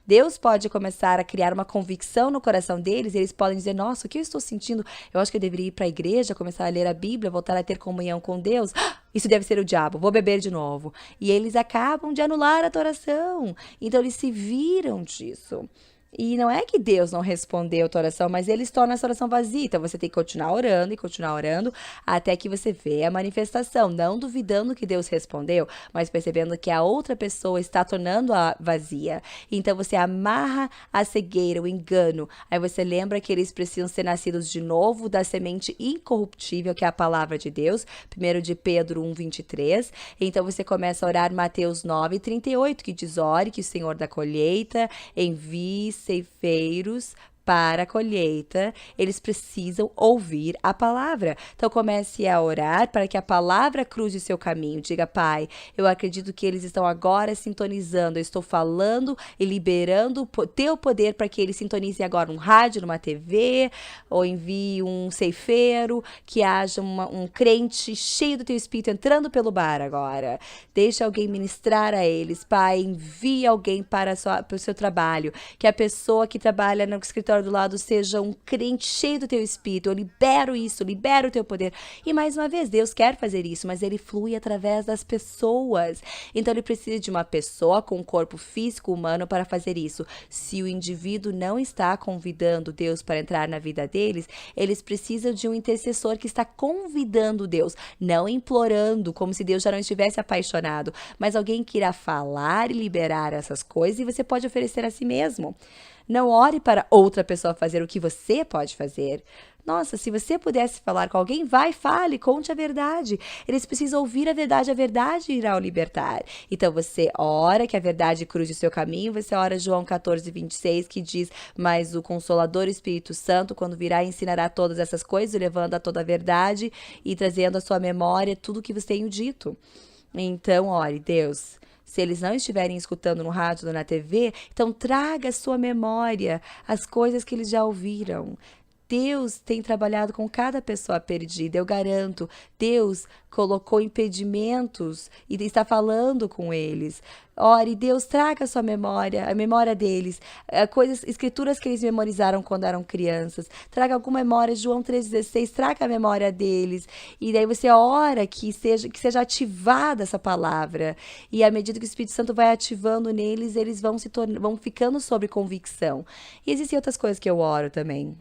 Deus pode começar a criar uma convicção no coração deles, e eles podem dizer, nossa, o que eu estou sentindo? Eu acho que eu deveria ir para a igreja, começar a ler a Bíblia, voltar a ter comunhão com Deus. Isso deve ser o diabo, vou beber de novo. E eles acabam de anular a tua oração. Então eles se viram disso. E não é que Deus não respondeu a tua oração, mas eles tornam essa oração vazia. Então você tem que continuar orando até que você vê a manifestação, não duvidando que Deus respondeu, mas percebendo que a outra pessoa está tornando-a vazia. Então você amarra a cegueira, o engano. Aí você lembra que eles precisam ser nascidos de novo da semente incorruptível, que é a palavra de Deus, 1 de Pedro 1:23. Então você começa a orar Mateus 9:38, que diz, ore que o Senhor da colheita envie ceifeiros para a colheita, eles precisam ouvir a palavra. Então comece a orar para que a palavra cruze o seu caminho. Diga, Pai, eu acredito que eles estão agora sintonizando, eu estou falando e liberando o teu poder para que eles sintonizem agora um rádio, numa TV, ou envie um ceifeiro, que haja um crente cheio do teu espírito entrando pelo bar agora. Deixa alguém ministrar a eles. Pai, envie alguém para o seu trabalho, que a pessoa que trabalha no escritório do lado seja um crente cheio do teu espírito. Eu libero isso, libero o teu poder. E mais uma vez, Deus quer fazer isso, mas ele flui através das pessoas. Então ele precisa de uma pessoa com um corpo físico humano para fazer isso. Se o indivíduo não está convidando Deus para entrar na vida deles, eles precisam de um intercessor que está convidando Deus, não implorando, como se Deus já não estivesse apaixonado, mas alguém que irá falar e liberar essas coisas, e você pode oferecer a si mesmo. Não ore para outra pessoa fazer o que você pode fazer. Nossa, se você pudesse falar com alguém, vai, fale, conte a verdade. Eles precisam ouvir a verdade irá o libertar. Então você ora que a verdade cruze o seu caminho, você ora João 14:26, que diz, mas o Consolador Espírito Santo, quando virá, ensinará todas essas coisas, levando a toda a verdade e trazendo à sua memória tudo o que você tem dito. Então, ore, Deus, se eles não estiverem escutando no rádio ou na TV, então traga à sua memória as coisas que eles já ouviram. Deus tem trabalhado com cada pessoa perdida, eu garanto. Deus colocou impedimentos e está falando com eles. Ore, Deus, traga a sua memória, a memória deles, coisas, escrituras que eles memorizaram quando eram crianças. Traga alguma memória, João 3,16, traga a memória deles. E daí você ora que seja ativada essa palavra. E à medida que o Espírito Santo vai ativando neles, eles vão ficando sob convicção. E existem outras coisas que eu oro também.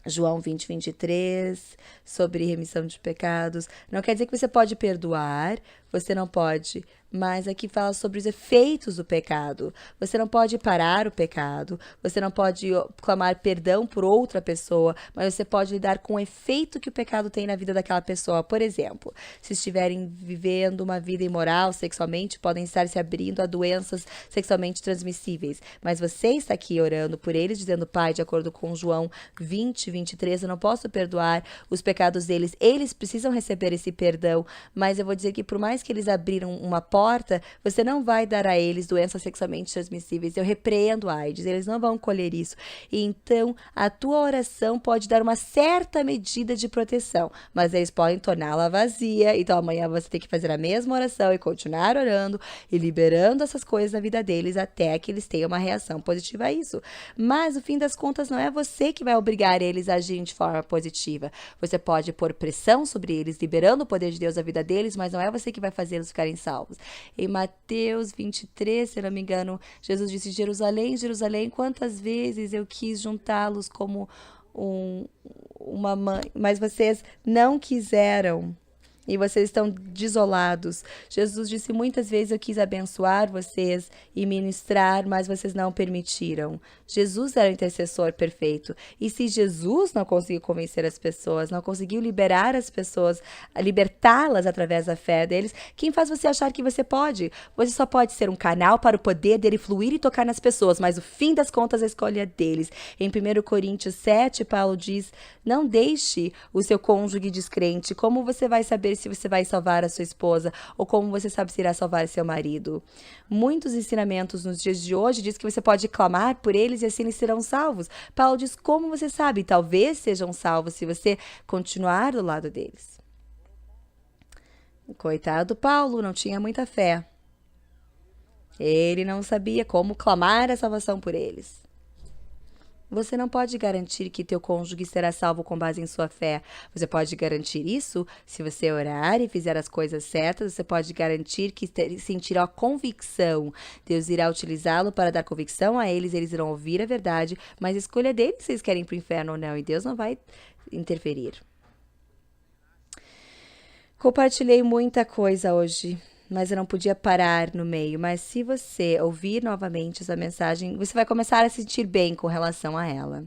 João 20:23, sobre remissão de pecados. Não quer dizer que você pode perdoar, você não pode, mas aqui fala sobre os efeitos do pecado. Você não pode parar o pecado, você não pode clamar perdão por outra pessoa, mas você pode lidar com o efeito que o pecado tem na vida daquela pessoa. Por exemplo, se estiverem vivendo uma vida imoral sexualmente, podem estar se abrindo a doenças sexualmente transmissíveis. Mas você está aqui orando por eles, dizendo, Pai, de acordo com João 20:23, eu não posso perdoar os pecados deles. Eles precisam receber esse perdão, mas eu vou dizer que por mais que eles abriram uma porta importa, você não vai dar a eles doenças sexualmente transmissíveis. Eu repreendo a AIDS, eles não vão colher isso. E então, a tua oração pode dar uma certa medida de proteção, mas eles podem torná-la vazia. Então, amanhã você tem que fazer a mesma oração e continuar orando e liberando essas coisas na vida deles até que eles tenham uma reação positiva a isso. Mas, no fim das contas, não é você que vai obrigar eles a agirem de forma positiva. Você pode pôr pressão sobre eles, liberando o poder de Deus na vida deles, mas não é você que vai fazê-los ficarem salvos. Em Mateus 23, se não me engano, Jesus disse: Jerusalém, Jerusalém, quantas vezes eu quis juntá-los como uma mãe, mas vocês não quiseram. E vocês estão desolados. Jesus disse muitas vezes: eu quis abençoar vocês e ministrar, mas vocês não permitiram. Jesus era o intercessor perfeito. E se Jesus não conseguiu convencer as pessoas, não conseguiu liberar as pessoas, libertá-las através da fé deles, quem faz você achar que você pode? Você só pode ser um canal para o poder dele fluir e tocar nas pessoas, mas o fim das contas a escolha é deles. Em 1 Coríntios 7, Paulo diz: não deixe o seu cônjuge descrente. Como você vai saber se você vai salvar a sua esposa, ou como você sabe se irá salvar seu marido? Muitos ensinamentos nos dias de hoje diz que você pode clamar por eles e assim eles serão salvos. Paulo diz: como você sabe? Talvez sejam salvos se você continuar do lado deles. Coitado Paulo, não tinha muita fé. Ele não sabia como clamar a salvação por eles. Você não pode garantir que teu cônjuge será salvo com base em sua fé. Você pode garantir isso se você orar e fizer as coisas certas. Você pode garantir que sentirá a convicção. Deus irá utilizá-lo para dar convicção a eles. Eles irão ouvir a verdade, mas a escolha deles se eles querem ir para o inferno ou não. E Deus não vai interferir. Compartilhei muita coisa hoje, mas eu não podia parar no meio. Mas se você ouvir novamente essa mensagem, você vai começar a se sentir bem com relação a ela.